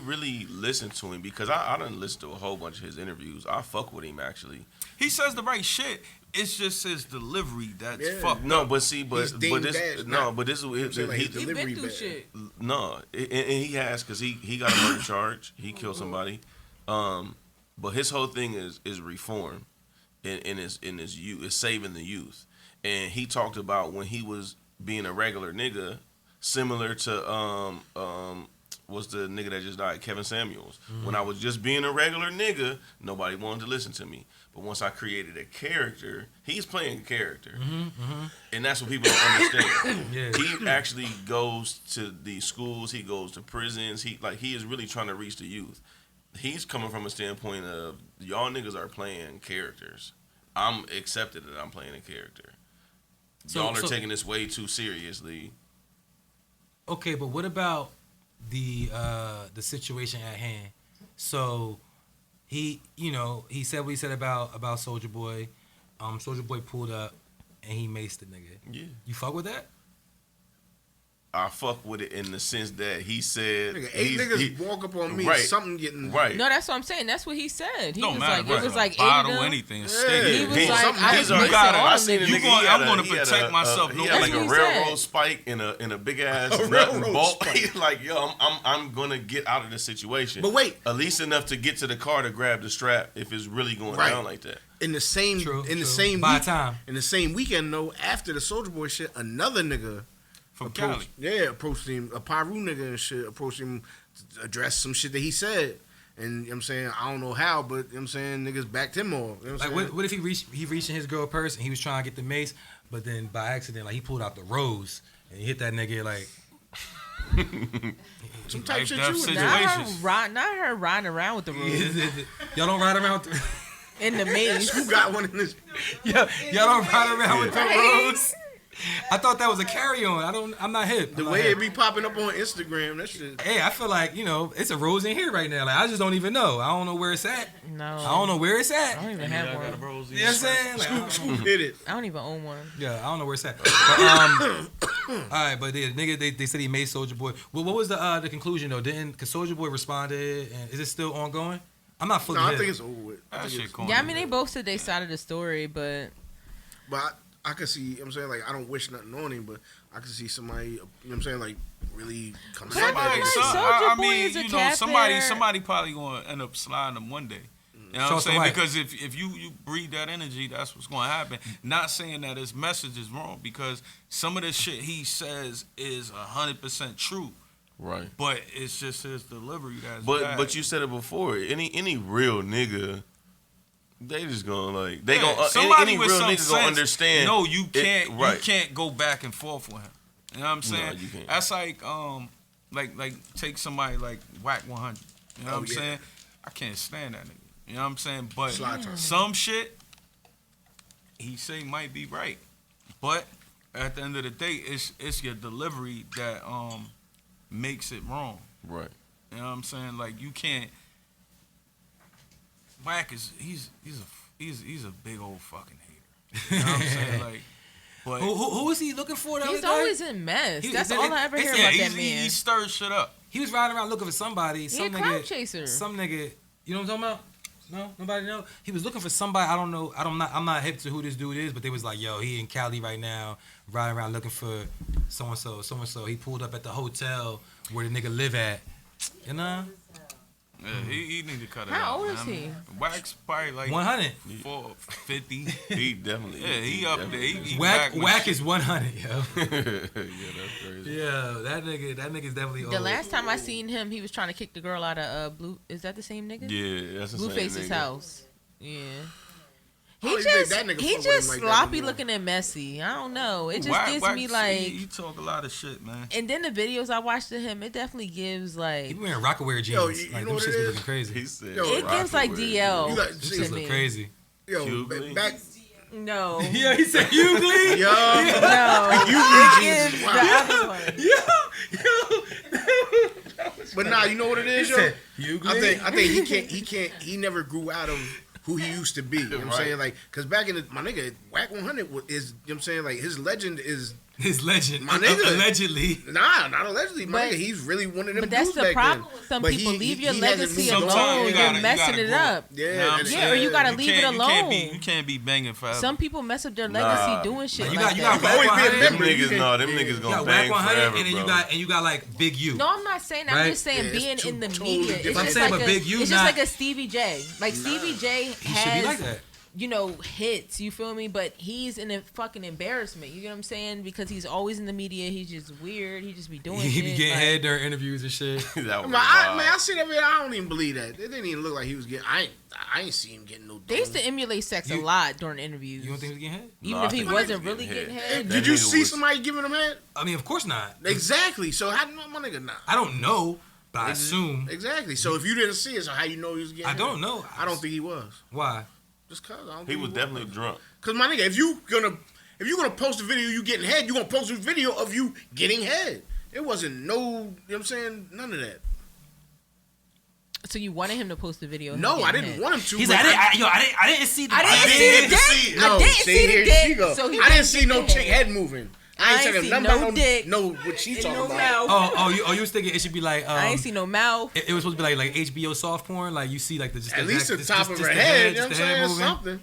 really listen to him, because I done listen to a whole bunch of his interviews. I fuck with him actually. He says the right shit, It's just his delivery that's fucked No, up. but see, but this is He been through shit. no, and he has because he got a murder charge. He killed somebody, but his whole thing is reform, in his youth, is saving the youth, and he talked about when he was being a regular nigga, similar to was the nigga that just died, Kevin Samuels. When I was just being a regular nigga, nobody wanted to listen to me. But once I created a character, he's playing a character. And that's what people don't understand. He actually goes to these schools, he goes to prisons, he is really trying to reach the youth. He's coming from a standpoint of, y'all niggas are playing characters. I'm accepted that I'm playing a character. Y'all are taking this way too seriously. Okay, but what about the situation at hand? So he said what he said about Soulja Boy. Soulja Boy pulled up and he maced the nigga. Yeah. You fuck with that? I fuck with it in the sense that he said, Nigga, 8 niggas walk up on me, something getting right. No, that's what I'm saying. That's what he said. He Don't was matter, like, it was like 8 bottle, of them. anything. He Stay was there. like, I he's just already mixed got it. all I of seen them. a nigga. I'm gonna protect myself. He No, had that's like what a he railroad said. spike in a big ass nut and railroad bolt. spike. He's like, yo, I'm gonna get out of this situation. But wait, at least enough to get to the car to grab the strap if it's really going down like that. in the same By time. in the same weekend though, after the Soulja Boy shit, another nigga from Cali. approached him, a Paru nigga and shit, approached him to address some shit that he said. And you know what I'm saying, I don't know how, but you know what I'm saying, niggas backed him off. You know what I'm saying? What if he reached in his girl purse and he was trying to get the mace, but then by accident, like, he pulled out the rose and he hit that nigga like some type Like shit that you would situation. Not her riding around with the rose y'all don't ride around with in the maze. Who got one in this? y'all don't ride around with the rose. I thought that was a carry-on. I'm not hip. The way it be popping up on Instagram, that shit. Hey, I feel like, it's a rose in here right now. Like, I just don't even know. I don't know where it's at. No. I don't know where it's at. I don't even have one. You know what I'm saying? Like, Scoop hit it. I don't even own one. yeah, I don't know where it's at. But, all right, but the nigga, they said he made Soulja Boy. Well, what was the conclusion though? Because Soulja Boy responded, and is it still ongoing? I'm not fully. No, I hip. think it's over with. That shit corny. Yeah, I mean, they both said they side of the story, but I could see, you know what I'm saying, like, I don't wish nothing on him, but I could see somebody, you know what I'm saying, like, really come to Somebody- that. Soulja Boy is a cat somebody probably gonna end up sliding them one day. You know what I'm saying? White. Because if you breed that energy, that's what's gonna happen. Not saying that his message is wrong, because some of the shit he says is 100% true. Right. But it's just his delivery that's But bad. you said it before. Any real nigga, they just gonna like somebody any with real some nigga sense, gonna understand. No, you can't. Right. You can't go back and forth with him. You know what I'm saying? you can't. That's like take somebody like Whack 100. You know what I'm saying? I can't stand that nigga. You know what I'm saying? But some shit he say might be right, but at the end of the day, it's your delivery that makes it wrong. Right. You know what I'm saying? Like, you can't. Whack is he's a big old fucking hater. You know what I'm saying? Like, but Who was he looking for the other he's day? always in mess. That's all I ever hear about that man. He stirs shit up. He was riding around looking for somebody. He a clout chaser. Some nigga. You know what I'm talking about? No, nobody know. He was looking for somebody. I don't know. I'm not hip to who this dude is, but they was like, yo, he in Cali right now, riding around looking for so and so. He pulled up at the hotel where the nigga live at. You know? Yeah, he need to cut it out. How old is man. he? Wax probably like 100. 450. He definitely. Yeah, he up there. He Whack is 100, yo. Yeah, that's crazy. Yeah, that nigga's definitely old. The last time I seen him, he was trying to kick the girl out of Blue. Is that the same nigga? Yeah, that's the same Blueface's nigga. house. Yeah. I He don't even think just that nigga he fuck with just him like that sloppy anymore. looking and messy. I don't know. It just Wax, gives me like. he talk a lot of shit, man. And then the videos I watched of him, it definitely gives He like. be wearing Rockaware jeans. Yo, like, you them know what shits it be is? looking crazy. He said, Yo, It gives like DL. You got- Them see, shits to look me. crazy. Yo, Hughley? back. No. Yeah, he said Hughley. Yo, No. you It gives jeans is the wild. other one. But nah, you know what it is, yo? said, I think he never grew out of who he used to be. You know what I'm saying? Like, cause back in my nigga, Whack 100 is, you know what I'm saying? Like, his legend is His legend. My nigga. Allegedly. Nah, not allegedly. My nigga, he's really one of them. But that's dudes the back problem then. with some But people. Leave your he legacy hasn't moved alone. on. You're messing it up. Yeah, Yeah, or you gotta leave it alone. You can't be banging forever. Some people mess up their legacy doing shit You like got that. always be a Them member. niggas gonna bang forever, and then you got like Big U. No, I'm not saying that. Right? I'm just saying Yeah, being it's in the totally media. different. It's I'm just saying, like but a, Big U it's not- just like a Stevie J. Like Stevie J He should be has, like that. you know, hits. You feel me? But he's in a fucking embarrassment. You get what I'm saying? Because he's always in the media. He's just weird. He just be doing. He shit. be getting like, head during interviews and shit. That was Man, I wild. see that video. I don't even believe that. It didn't even look like he was getting. I ain't see him getting no. They used to emulate sex a You- lot during interviews. You don't think he was getting head? Even No, if I he think wasn't he was really getting getting head. head. That Did you nigga see was- somebody giving him head? I mean, of course not. Exactly. So how my nigga not? I don't know, but I assume. Exactly. So if you didn't see it, so how you know he was getting? I don't head? know. I don't think he was. Why? Just cause I don't. He think was definitely drunk. Cause my nigga, if you gonna post a video of you getting head, you gonna post a video of you getting head. It wasn't no, you know what I'm saying? None of that. So you wanted him to post the video? of him No, I getting didn't head. want him to. He's but like, I didn't see the. I didn't didn't see get the to dick. see it. I No, didn't see, see the here she dick. go. So he I didn't didn't see get no the chick head moving. I I ain't ain't see see nothing no about dick. no what she And talking no about. mouth. You was thinking it should be like. I ain't see no mouth. It was supposed to be like HBO soft porn, like you see like the just At the, least the just- top just- of just her the head, you know just what the I'm head saying? moving. Something.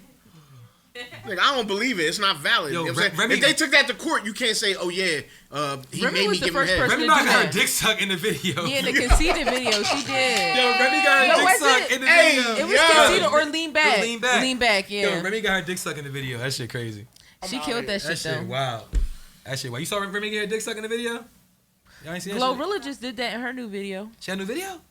Like, I don't believe it. It's not valid. Yo, You know what I'm saying? Remy- If they took that to court, you can't say, "Oh yeah, he Remy made was me the give him first head." person Remy to not do got her that. dick sucked in the video. Yeah, in the conceited video, she did. Yo, Remy got her Yo, dick was sucked it? in the Hey, video. It was Yeah. conceited or lean back. Lean back. Lean back, yeah. Yo, Remy got her dick sucked in the video. That shit crazy. She killed that That shit though. shit wow. That shit wow. You saw Remy get her dick sucked in the video? Y'all ain't see that shit? Glorilla just did that in her new video. She had a new video?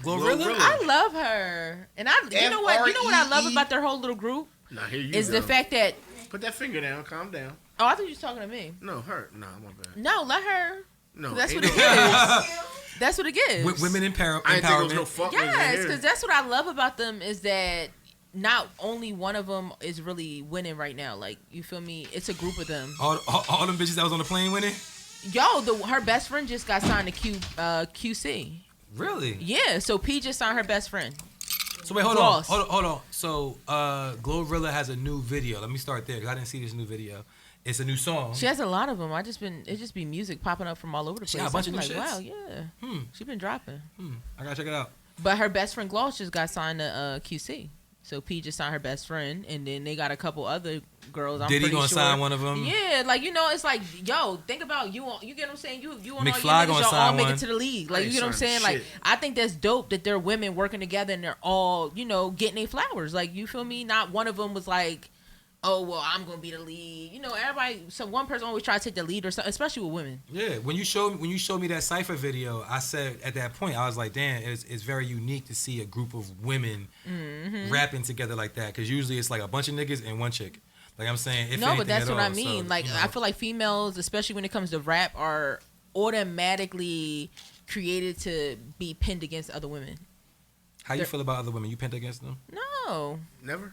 Glorilla? Glorilla? I love her, and you know what? You know what I love about their whole little group Nah, here you is go. the fact that. Put that finger down. Calm down. Oh, I thought you was talking to me. No, her. Nah, my bad. No, let her. No, That's ain't what it no- is. That's what it is. Women empowerment. I didn't think it was no fuck niggas in Yes, here. because that's what I love about them is that not only one of them is really winning right now. Like, you feel me? It's a group of them. all them bitches that was on the plane winning? Yo, her best friend just got signed to QC. Really? Yeah, so P just signed her best friend. So wait, hold Gloss. on. So Glorilla has a new video. Let me start there because I didn't see this new video. It's a new song. She has a lot of them. It just be music popping up from all over the place. She got a bunch of I'm new like, shits. wow, yeah. She been dropping. I gotta check it out. But her best friend Gloss just got signed to QC. So P just signed her best friend, and then they got a couple other girls. I'm Diddy pretty gonna sure. sign one of them? Yeah, like it's like, yo, think about you. You get what I'm saying? You and all your McFly niggas, gonna y'all all sign make one. it to the league. I Like ain't you get what I'm saying? signing Like shit. I think that's dope that they're women working together and they're all getting their flowers. Like you feel me? Not one of them was like, oh well, I'm gonna be the lead. Everybody. So one person always try to take the lead or something, especially with women. Yeah, when you showed me that Cypher video, I said at that point I was like, damn, it's very unique to see a group of women rapping together like that because usually it's like a bunch of niggas and one chick. Like I'm saying, if No, anything but that's at what I all. mean. So, Like I feel like females, especially when it comes to rap, are automatically created to be pinned against other women. how you feel about other women? You pinned against them? No. Never.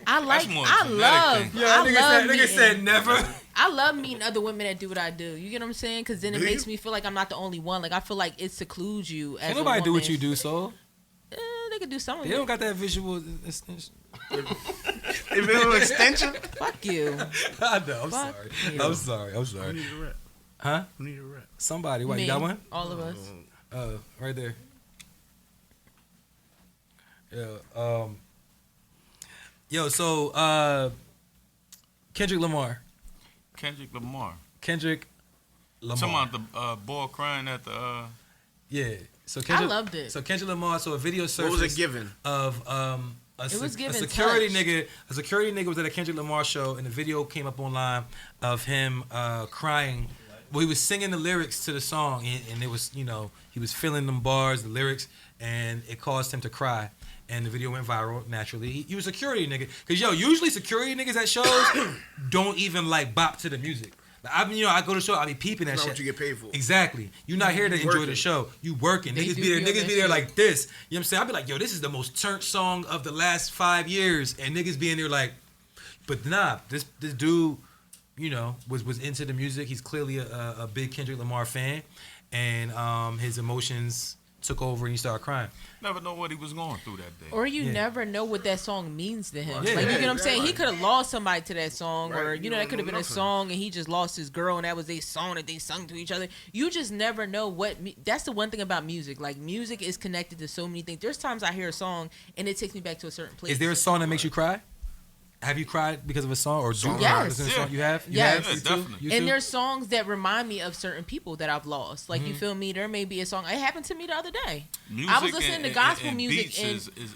I like. more I genetic love. thing. I love nigga meeting. said never. I love meeting other women that do what I do. You get what I'm saying? Because then it Do makes you? me feel like I'm not the only one. Like I feel like it secludes you. As Can't a nobody do what woman. you do, so They could do some of they it. don't got that visual extension. Visual extension. Fuck you. I know. I'm Fuck sorry. you. I'm sorry. I'm Who sorry. need a rap? Huh? Who need a rap? Somebody. What? Me, You got one? All of us. Right there. Yeah. Yo. So, Kendrick Lamar. Kendrick Lamar. Kendrick Lamar. Talking about the boy crying at the. Yeah. So I Kendrick, loved it. So Kendrick Lamar. So a video What surfaced. was it given? Of It was a given security touch. nigga. A security nigga was at a Kendrick Lamar show, and the video came up online of him crying. Well, he was singing the lyrics to the song, and it was he was feeling them bars, the lyrics, and it caused him to cry. And the video went viral naturally. He was a security nigga, cause usually security niggas at shows don't even like bop to the music. Like, I go to show, I be peeping that That's shit. not what you get paid for. Exactly. You're not here to enjoy Working. the show. You working. They Niggas do be there. feel Niggas that be there shit. like this. You know what I'm saying? I be like, yo, this is the most turned song of the last 5 years, and niggas be in there like, but nah, this dude, was into the music. He's clearly a big Kendrick Lamar fan, and his emotions, took over and you started crying. Never know what he was going through that day. Or you never know what that song means to him. Yeah. Like, you get what I'm saying? Right. He could have lost somebody to that song, Right. or You that don't could have know been a nothing. song and he just lost his girl and that was their song that they sung to each other. You just never know what. That's the one thing about music. Like, music is connected to so many things. There's times I hear a song and it takes me back to a certain place. Is there a song that makes you cry? Have you cried because of a song or do you Yes. listen to a song? You have? You Yes. have? Yeah, definitely. You And too? there's songs that remind me of certain people that I've lost. Like, you feel me? There may be a song. It happened to me the other day. Music I was listening to gospel and music beats and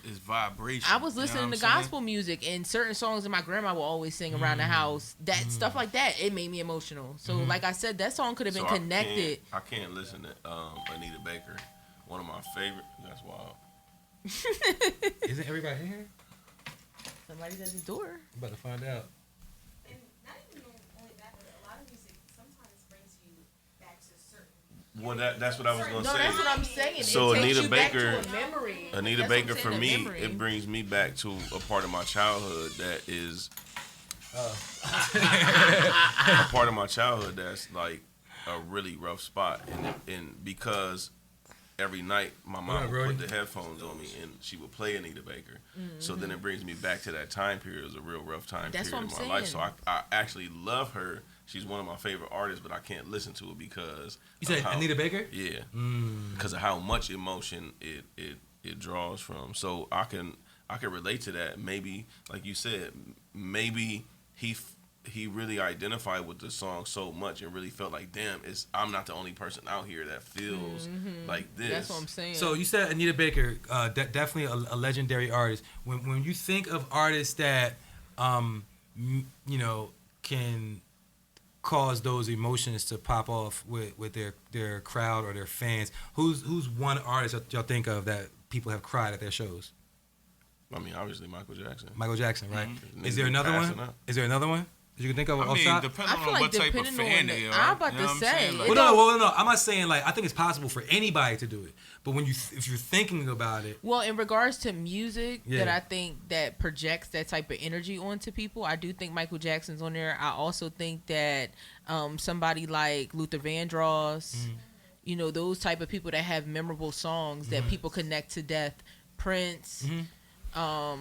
is vibration. I was You know listening what to I'm saying? gospel music and certain songs that my grandma will always sing around the house. That stuff like that, it made me emotional. So, like I said, that song could have been connected. I can't listen to Anita Baker. One of my favorite. That's wild. Isn't everybody in here? Somebody's at the door. I'm about to find out. And not even only that, but a lot of music sometimes brings you back to certain. Well, that's what I was gonna No, say. that's what I'm saying. So it takes Anita you back Baker- to a memory. Anita That's what Baker I'm for saying, a me, memory. it brings me back to a part of my childhood that is a part of my childhood that's like a really rough spot, and because every night my mom What would up, put Brody? the headphones on me and she would play Anita Baker, so then it brings me back to that time period. It was a real rough time That's period what in I'm my life. So saying. I actually love her. She's one of my favorite artists, but I can't listen to it because You said of how- Anita Baker? Yeah, because of how much emotion it draws from. So I can relate to that. Maybe, like you said, maybe he really identified with the song so much and really felt like, damn, I'm not the only person out here that feels like this. That's what I'm saying. So you said Anita Baker, definitely a legendary artist. When you think of artists that, can cause those emotions to pop off with their crowd or their fans, who's one artist that y'all think of that people have cried at their shows? I mean, obviously Michael Jackson. Michael Jackson, right? Mhm. Is there another Passing one? up. Is there another one that you can think of I off mean, top? depending I feel on like what type of depending fan on they the- are. I'm about you to know what I'm say, saying? Like, it No. I'm not saying like I think it's possible for anybody to do it, but when if you're thinking about it, Well, in regards to music Yeah. that I think that projects that type of energy onto people, I do think Michael Jackson's on there. I also think that somebody like Luther Vandross, those type of people that have memorable songs that people connect to death. Prince, well,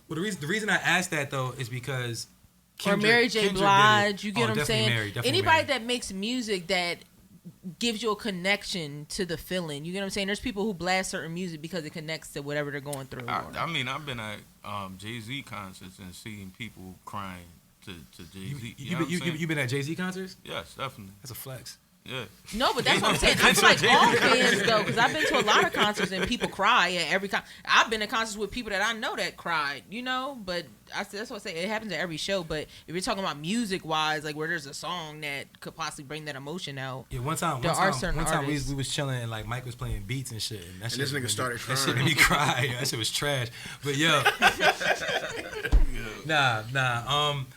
the reason I asked that though is because or Mary J. Kendrick did it. Blige. You get what I'm definitely saying? Mary, definitely Anybody Mary. that makes music that gives you a connection to the feeling. You get what I'm saying? There's people who blast certain music because it connects to whatever they're going through. I mean, I've been at Jay-Z concerts and seeing people crying to Jay-Z. You been at Jay-Z concerts? Yes, definitely. That's a flex. Yeah. No, but that's what I'm saying. I feel like all fans though, because I've been to a lot of concerts and people cry at every con. I've been to concerts with people that I know that cried, but that's what I say. It happens at every show. But if you're talking about music wise, like where there's a song that could possibly bring that emotion out. Yeah, one time There are certain we artists. was chilling and like Mike was playing beats and shit, and that shit this nigga made me- started That shit crying. made me cry. That shit was trash. But yo, nah.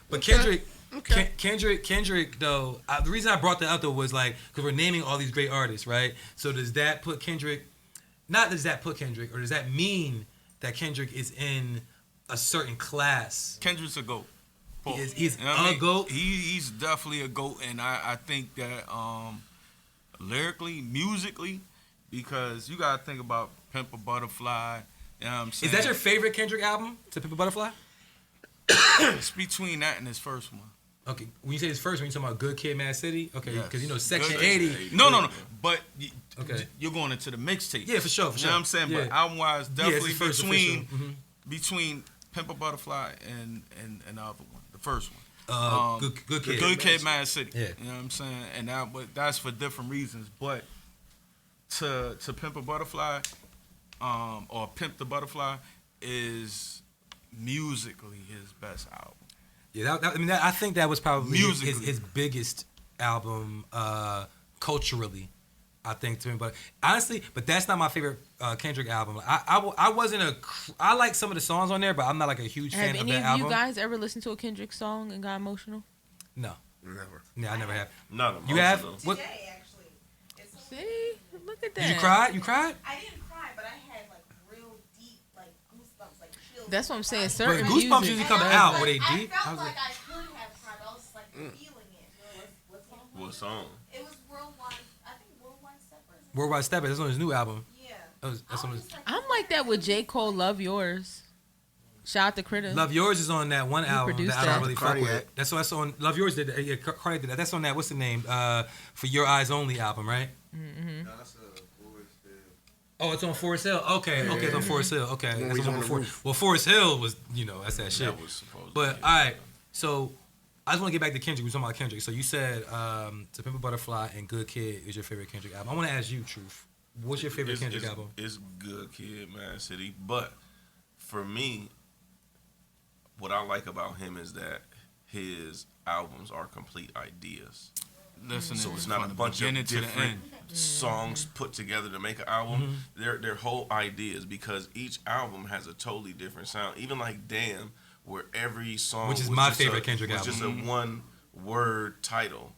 But Kendrick. Okay. Kendrick though, the reason I brought that up though was like because we're naming all these great artists, right? So does that put Kendrick? Not does that put Kendrick, or does that mean that Kendrick is in a certain class? Kendrick's a GOAT. Paul. He's You know what I a mean? GOAT? He's definitely a GOAT, and I think that lyrically, musically, because you gotta think about Pimp a Butterfly. You know what I'm saying? Is that your favorite Kendrick album? To Pimp a Butterfly? It's between that and his first one. Okay, when you say his first one, you talking about Good Kid, Mad City? Okay, Yes. because Section Good- 80. No. But Okay. you're going into the mixtape. Yeah, for sure. You know what I'm saying? But album-wise, it's definitely his first between official. between Pimp a Butterfly and the other one, the first one. Good Kid. Good Kid, Mad City. Yeah. You know what I'm saying? And that's for different reasons. But to Pimp a Butterfly, or Pimp the Butterfly, is musically his best album. Yeah, I think that was probably Musically. his biggest album culturally. I think to him, but honestly, that's not my favorite Kendrick album. I wasn't I like some of the songs on there, but I'm not like a huge fan Have of any that of album. you guys ever listened to a Kendrick song and got emotional? No, Never. yeah, I never have. Not emotional. You have? though. What? Today, actually. It's See, look at that. Did you cry? You cried? I didn't cry, but I had like real deep like goosebumps, like chills. That's what I'm saying. But Certain Goosebumps music. usually come And I out was where they like- deep. I I felt was like I could have cried. I was just like feeling it. What's going on? What song? It was Worldwide. I think Worldwide Steppers. Worldwide Step. That's on his new album. Yeah. I'm like that with J. Cole. Love Yours. Shout out to Critter. Love Yours is on that one album that I don't really fuck Cardiac. with. That's on Love Yours did that. Yeah, Cardi did that. That's on that. What's the name? For Your Eyes Only album, right? Mm-hmm. Oh, it's on Forest Hill. Okay, it's on Forest Hill. Okay, When that's he's the one on the before. roof. Well, Forest Hill was, that's that shit. That was supposed But to be. all right, so I just want to get back to Kendrick. We were talking about Kendrick. So you said "To Pimp a Butterfly" and "Good Kid" is your favorite Kendrick album. I want to ask you, Truth. What's your favorite Kendrick album? It's Good Kid, Mad City. But for me, what I like about him is that his albums are complete ideas. Listening So it's from not a the bunch of beginning to the different end. songs put together to make an album. They're whole ideas because each album has a totally different sound. Even like Damn, where every song Which is was my just favorite Kendrick was album. just a one word title.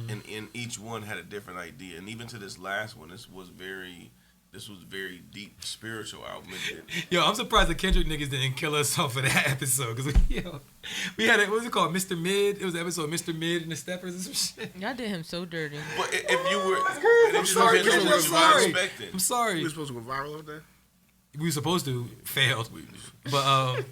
And each one had a different idea. And even to this last one, this was very deep spiritual album. Yo, I'm surprised the Kendrick niggas didn't kill us off of that episode because we had what was it called, Mr. Mid? It was the episode Mr. Mid and the Steppers and some shit. Y'all did him so dirty. But if you were, I'm sorry, it just I'm wasn't what I sorry. expected. I'm sorry. We were supposed to go viral off that. We were supposed to failed, but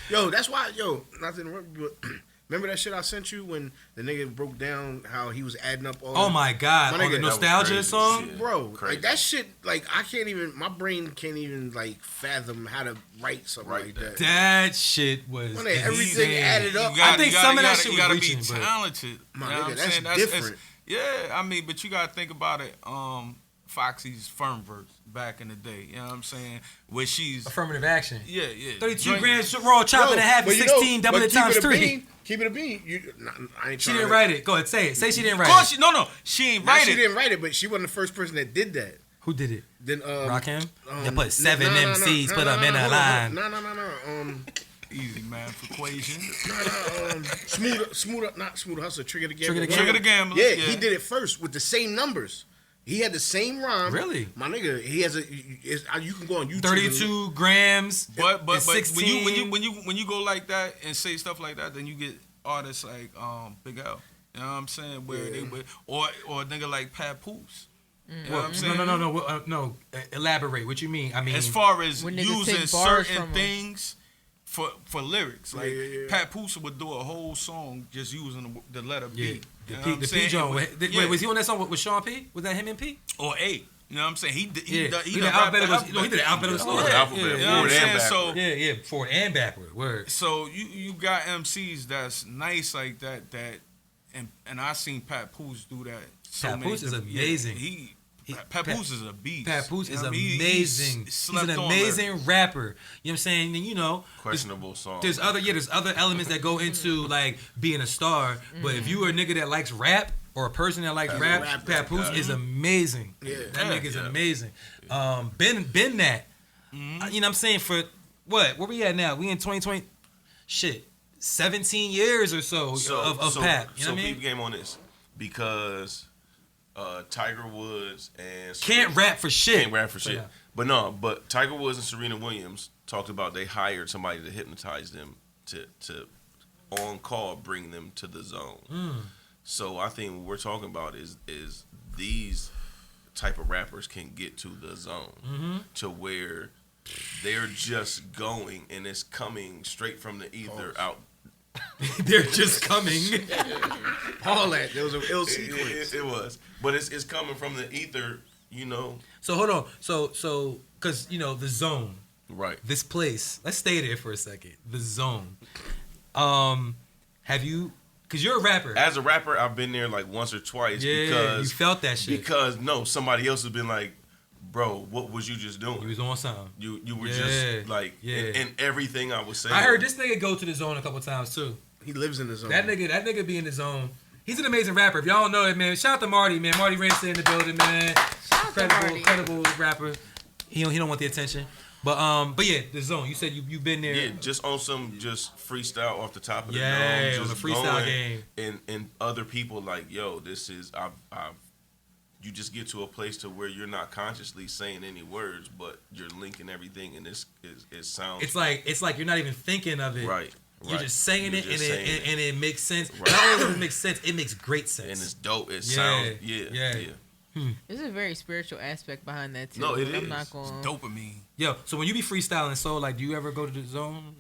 Yo, that's why. Yo, not to interrupt you, but remember that shit I sent you when the nigga broke down how he was adding up all. oh my god, My on the nigga, that was nostalgia crazy. song. Yeah. Bro, Crazy. like that shit, like I can't even. My brain can't even like fathom how to write something Right like that. That shit was When they- everything insane. added up. I think some of that shit you was gotta reaching, be but- talented. My You know nigga, what I'm that's saying? different. Yeah, I mean, but you gotta think about it. Foxy's firm verse back in the day. You know what I'm saying? Where she's Affirmative action. yeah. 32 Drink- grams raw, chop it in half, and but you know, 16, double but it times 3. Keep it a bean. You, I ain't She trying didn't to- write it. Go ahead, say it. Say she didn't Of write course, it. she ain't Nah, write she it. didn't write it, but she wasn't the first person that did that. Who did it? Then Rakim? You put 7 no, MCs, put them in a hold line. on. No. Easy math equation. Not Smooth Hustle, Trigger the Gambler. Trigger the Trigger the Gambler. Yeah, he did it first with the same numbers. He had the same rhyme. Really? My nigga, he has you can go on YouTube. 32 grams. But and 16. when you go like that and say stuff like that, then you get artists like Big L. You know what I'm saying? Where they would or a nigga like Pat Poose. You know what I'm saying? No. Elaborate. What you mean? I mean, As far as When niggas using take bars certain from 'em. things for lyrics, like Yeah. Pat Poose would do a whole song just using the letter yeah. B. The You know P, what I'm the saying? P Joint. Yeah. Wait, was he on that song with Sean P? Was that him and P? Or A. You know what I'm saying? He Yeah. done He did rap alphabet. the He did the alphabet of the Yeah. story. Alphabet, You know what I'm forward and saying? backward. So Yeah, forward and backward. Word. So you got MCs that's nice like that and I seen Pat Poose do that. So Pat many Poose is different- amazing. Pat Poose is a beast. Pat Poose You is know what I mean? amazing. He's slept an on amazing rapper. You know what I'm saying? And Questionable song. there's other elements that go into like being a star. But if you are a nigga that likes rap or a person that likes rap, rap Pat Poose is amazing. Yeah. That nigga is Yeah. amazing. Been that. You know what I'm saying? For what? Where we at now? We in 2020? Shit. 17 years or so of Pat. You know what I mean? peep game on this because Tiger Woods and Can't rap for shit. Can't rap for shit. Yeah. But Tiger Woods and Serena Williams talked about they hired somebody to hypnotize them to on call bring them to the zone. So I think what we're talking about is these type of rappers can get to the zone to where they're just going and it's coming straight from the ether out. They're just coming. All that. There was a ill sequence. It was, but it's coming from the ether, So hold on. So because the zone, Right. this place. Let's stay there for a second. The zone. Have you? Because you're a rapper. As a rapper, I've been there like once or twice Yeah, because you felt that shit. Because somebody else has been like, bro, what was you just doing? You was on something. You were Yeah, just like yeah. in everything I was saying. I heard this nigga go to the zone a couple times too. He lives in the zone. That nigga be in the zone. He's an amazing rapper. If y'all don't know it, man, shout out to Marty, man. Marty Ransom in the building, man. Shout out to Marty. Incredible rapper. He don't want the attention. But yeah, the zone. You said you've been there. Yeah, just on some just freestyle off the top of the Yeah, dome. on Just the freestyle going, game. And other people like, yo, this is you just get to a place to where you're not consciously saying any words, but you're linking everything, and it sounds. It's like you're not even thinking of it. Right. You're just saying You're it, just and saying it makes sense. Right. Not only does it make sense, it makes great sense. and it's dope. It Yeah, sounds yeah. yeah. There's a very spiritual aspect behind that too. No, it I'm is. not going. Dopamine. Yo, so when you be freestyling, so like, do you ever go to the zone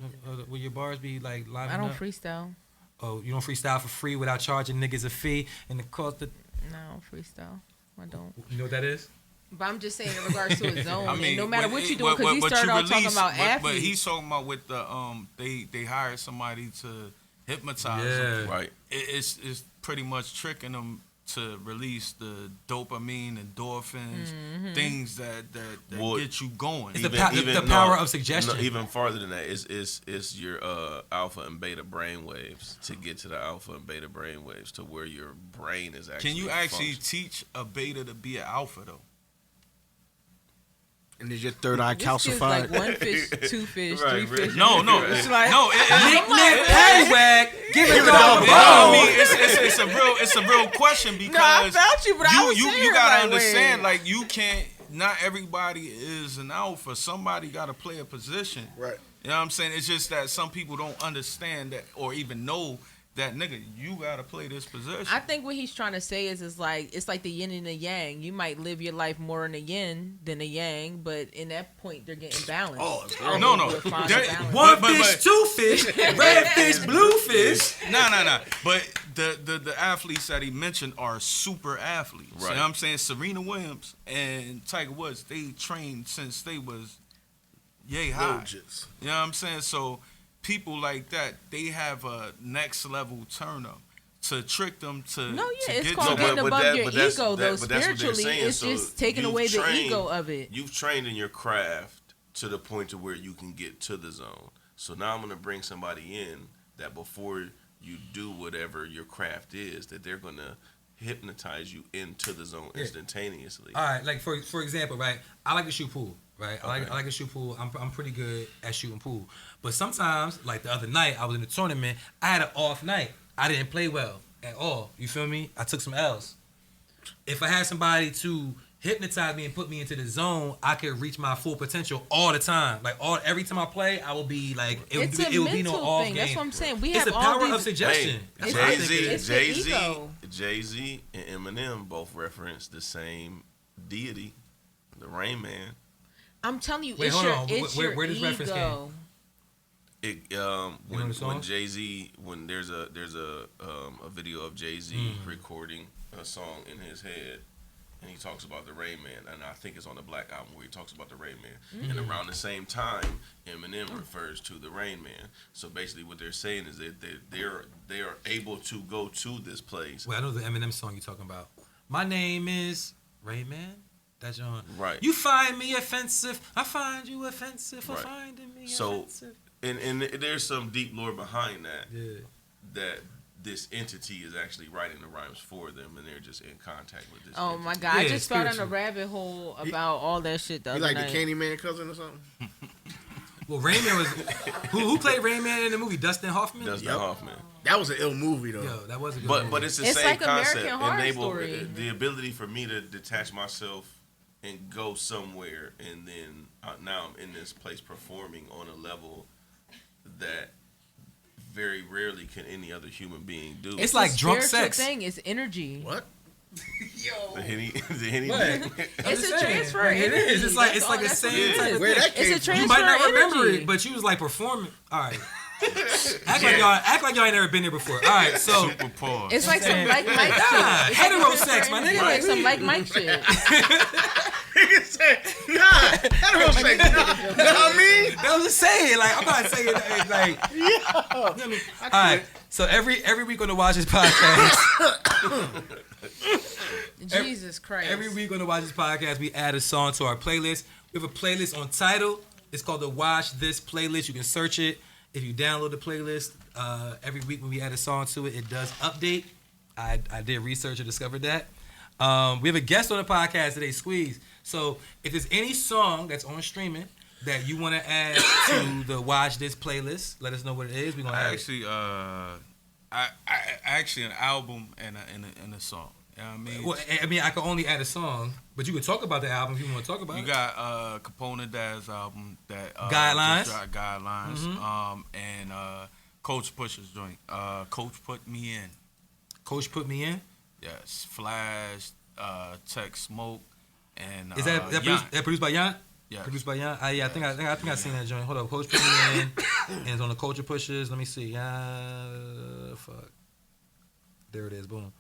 where your bars be like live? I don't freestyle. Oh, you don't freestyle for free without charging niggas a fee and the cost of... No, I don't freestyle. I don't. You know what that is? But I'm just saying in regards to a zone. I mean, and no matter what you're doing, because he started off talking about athletes. But he's talking about with the they hired somebody to hypnotize them. Right. It's pretty much tricking them to release the dopamine, endorphins, things that get you going. It's the power of suggestion. No, even farther than that, it's your alpha and beta brain waves to get to the alpha and beta brain waves to where your brain is actually. Can you actually teach a beta to be an alpha though? And is your third eye This calcified? gives like 1 fish, 2 fish, Right, 3 right. fish. No. It's like, Paddywhack, give it I the mean, it's a real question No, I because felt you, but I was you serious, gotta like, understand, wait. like you can't. Not everybody is an alpha. Somebody got to play a position. Right. You know what I'm saying? It's just that some people don't understand that or even know that, nigga, you got to play this position. I think what he's trying to say is like it's like the yin and the yang. You might live your life more in the yin than the yang, but in that point they're getting balanced. Oh, no. You'll find There- a balance. One But- fish, 2 fish, red fish, blue fish. Nah. But the athletes that he mentioned are super athletes. Right. You know what I'm saying? Serena Williams and Tiger Woods, they trained since they was yay high. Just. You know what I'm saying? So people like that, they have a next level turn up to trick them to No, yeah, to it's get called to that. getting above your ego, though. that's what they're Spiritually, saying. it's So just taking you've away the trained- ego of it. You've trained in your craft to the point to where you can get to the zone. So now I'm going to bring somebody in that before you do whatever your craft is, that they're going to hypnotize you into the zone instantaneously. All right, like for example, right? I like to shoot pool, right? I Okay. like to shoot pool. I'm pretty good at shooting pool. But sometimes, like the other night, I was in the tournament. I had an off night. I didn't play well at all. You feel me? I took some L's. If I had somebody to hypnotize me and put me into the zone, I could reach my full potential all the time. Like every time I play, I will be like it It's a would be no mental off thing. game. That's what I'm saying. We It's have the all power these. of suggestion. That's what I think it is. It's the ego. Jay-Z and Eminem both reference the same deity, the Rain Man. I'm telling you, Wait, it's hold your, on. it's Where your this reference ego. When song? Jay-Z, when there's a video of Jay-Z recording a song in his head, and he talks about the Rain Man, and I think it's on the Black Album where he talks about the Rain Man. And around the same time, Eminem refers to the Rain Man. So basically, what they're saying is that they are able to go to this place. Well, I know the Eminem song you're talking about. My name is Rain Man. That's on. Right. You find me offensive. I find you offensive for Right. finding me So- offensive. And there's some deep lore behind that. Yeah. That this entity is actually writing the rhymes for them, and they're just in contact with this. Oh entity. my god! I Yeah, just fell down a spiritual. rabbit hole about all that shit the You other like night. the Candyman cousin or something? Well, Rain Man was who played Rain Man in the movie? Dustin Hoffman. Dustin Yep. Hoffman. That was an ill movie though. Yo, that was a good But movie. it's the It's same like concept. American Horror Enable Story. the ability for me to detach myself and go somewhere, and then now I'm in this place performing on a level that very rarely can any other human being do. It's like a drunk spiritual sex. thing. It's energy. What? the Henny. What? It's a transfer. Like, it is. It's like That's all- the that's what same it type is. of Where thing. that came It's a from? transfer. You might not remember energy. it, but you was like performing. All right. Act like y'all ain't never been there before. All right, so Super pause. It's like some like Mike Nah, shit. It's like hetero a sex, my transfer nigga. energy, like some like Mike shit. Nigga said, nah, heterosexual. Nah, you know what I mean? that was just saying. Like I'm not saying that, like. You know what I mean? All right. So every week on the Watch This podcast, Jesus Christ. every week on the Watch This podcast, we add a song to our playlist. We have a playlist on Tidal. It's called the Watch This playlist. You can search it. If you download the playlist, every week when we add a song to it, it does update. I did research and discovered that. We have a guest on the podcast today, Squeeze. So if there's any song that's on streaming that you want to add to the Watch This playlist, let us know what it is. We're gonna I add it. actually, I actually an album and a song. You know what I mean? Well, I mean, I can only add a song, but you can talk about the album if you want to talk about You it. got Capone Dad's album that Guidelines? just dropped, Guidelines, Mhm. and Coach Push's joint. Coach Put Me In. Coach put me in. Yes, Flash, Tech Smoke, and Is that produced by Yant? Yeah. Produced by Yant? Yeah, I think I seen that joint. Hold up, Coach put me in, and it's on the Culture Pushers. Let me see. Fuck. There it is. Boom.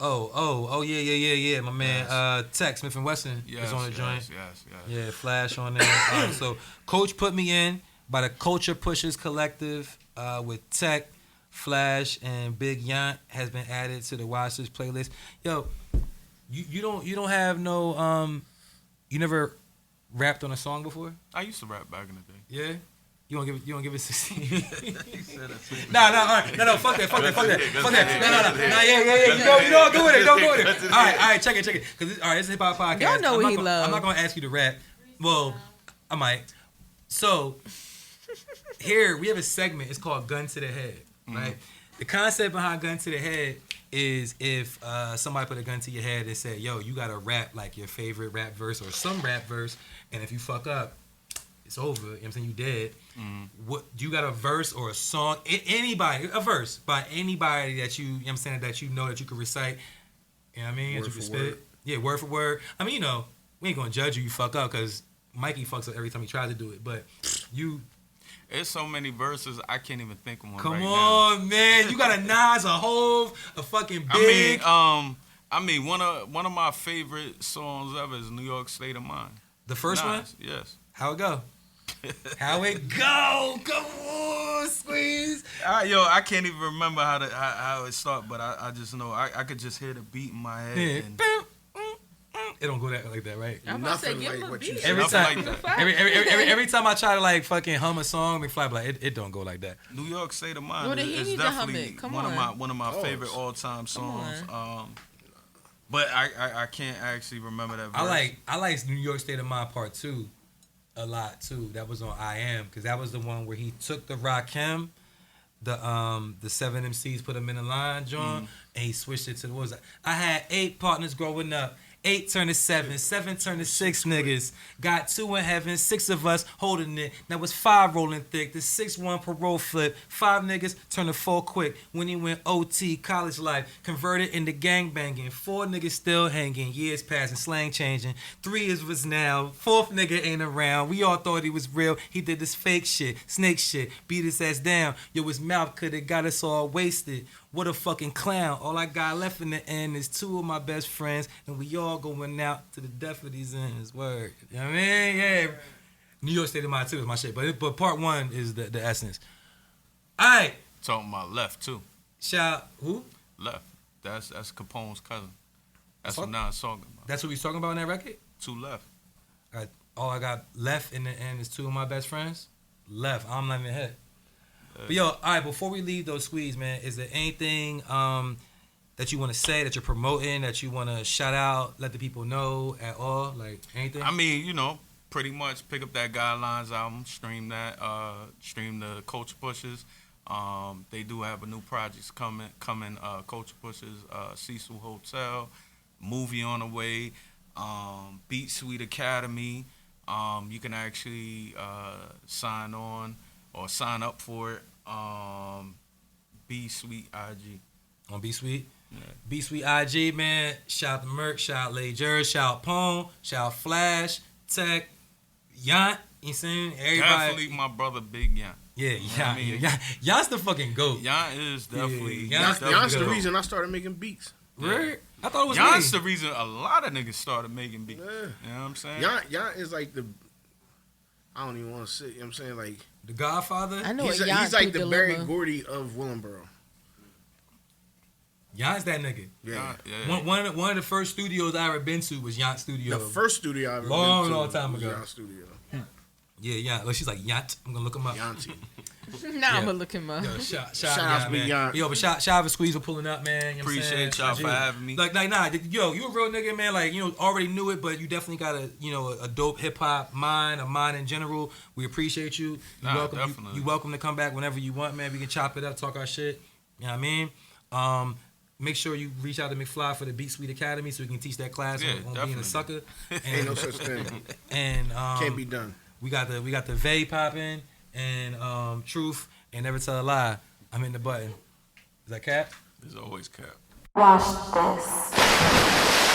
Oh, yeah. My man, Tech Smith and Wesson is on the joint. Yes. Yeah, Flash on there. All right, so Coach put me in by the Culture Pushers Collective with Tech, Flash, and Big Yant has been added to the Watch This playlist. Yo, you don't have no you never rapped on a song before? I used to rap back in the day. Yeah. You want to give it 16? Nah, all right. No, fuck that. No, yeah. You don't go with it. All right, check it. Cause all right, it's a hip hop podcast. Y'all know what he loves. I'm not gonna ask you to rap. Well, I might. So here we have a segment. It's called Gun to the Head. Right. The concept behind Gun to the Head is if somebody put a gun to your head and said, "Yo, you gotta rap like your favorite rap verse or some rap verse," and if you fuck up, it's over. You know what I'm saying? You dead. What do you got a verse or a song? A verse by anybody that you know what I'm saying, that you know that you can recite. You know what I mean? That you can spit. Yeah, word for word. I mean, we ain't gonna judge you fuck up because Mikey fucks up every time he tries to do it. But you. There's so many verses I can't even think of one. Come right on, now. Man. You got a Nas, a Hove, a fucking Big. I mean, one of my favorite songs ever is New York State of Mind. The first one? Yes. How it go? How it go? Come on, Squeeze. I can't even remember how it started, but I just know I could just hear the beat in my head. Yeah. And It don't go like that, right? I'm about to say, Nothing give like him a what you beat. said. Every Nothing time, like that. every time I try to like fucking hum a song, McFly be like, it don't go like that. New York State of Mind Well, then he is need to hum definitely it. Come one on. of my favorite all time songs. But I can't actually remember that verse. I like New York State of Mind Part 2 a lot too. That was on I Am, because that was the one where he took the Rakim, the 7 MCs, put them in a line, John, and he switched it to the what was that? I had 8 partners growing up. 8 turned to 7, 7 turned to 6 niggas. Got 2 in heaven, 6 of us holding it. Now it's 5 rolling thick. The 6-1 parole flip. 5 niggas turned to 4 quick. When he went OT, college life, converted into gang banging. 4 niggas still hanging. Years passing, slang changing. 3 is was now. 4th nigga ain't around. We all thought he was real. He did this fake shit, snake shit, beat his ass down. Yo, his mouth coulda got us all wasted. What a fucking clown. All I got left in the end is 2 of my best friends, and we all going out to the death of these ends. Word. You know what I mean? Yeah. New York State of Mind 2 is my shit, but part 1 is the essence. All right. Talking about Left too. Shout who? Left. That's Capone's cousin. That's what Nas talking about. That's what he's talking about in that record? 2 Left. All I got left in the end is 2 of my best friends. Left. I'm not even hit. But yo, all right, before we leave those squeeze, man, is there anything that you want to say, that you're promoting, that you want to shout out, let the people know at all? Like, anything? I mean, pretty much pick up that Guidelines album, stream that, stream the Culture Pushers. They do have a new project coming, Culture Pushers, Cecil Hotel, movie on the way, Beat Sweet Academy. You can actually sign on or sign up for it. B Sweet IG. On B Sweet? Yeah. B Sweet IG, man. Shout out to Merc, shout out Lay Jer, shout out Pone, shout out Flash, Tech, Yant. You saying? Everybody. Definitely my brother Big Yant. Yeah, Yant. Yant's the fucking GOAT. Yant is definitely. Yeah, Yant's the reason I started making beats. Right? I thought it was Yant's me. the reason a lot of niggas started making beats. Yeah. You know what I'm saying? Yant is like I don't even want to say. You know what I'm saying? Like, The Godfather. I know he's Yant like through the Barry Dilemma. Gordy of Willenboro. Yant's that nigga. Yeah. Yeah. One of the first studios I ever been to was Yant Studio. The first studio I ever Long, been to long time was ago. Yant Studio. Yeah. Look, she's like Yant. I'm gonna look him up. Yanti. Now Yeah. I'm gonna look him up. Yo, shout Shout out out to Big man. Yant. Yo, but shout out to Squeeze for pulling up, man. You know what I'm saying? Appreciate y'all for having me. Like, nah, yo, you a real nigga, man. Like, already knew it, but you definitely got a dope hip hop mind, a mind in general. We appreciate you. Definitely. You welcome to come back whenever you want, man. We can chop it up, talk our shit. You know what I mean? Make sure you reach out to McFly for the Beat Sweet Academy so we can teach that class on being definitely. a sucker. Ain't no such thing. And Can't be done. we got the Vay popping and Truth and Never Tell a Lie. I'm in the button. Is that Cap? There's always cap. Watch this.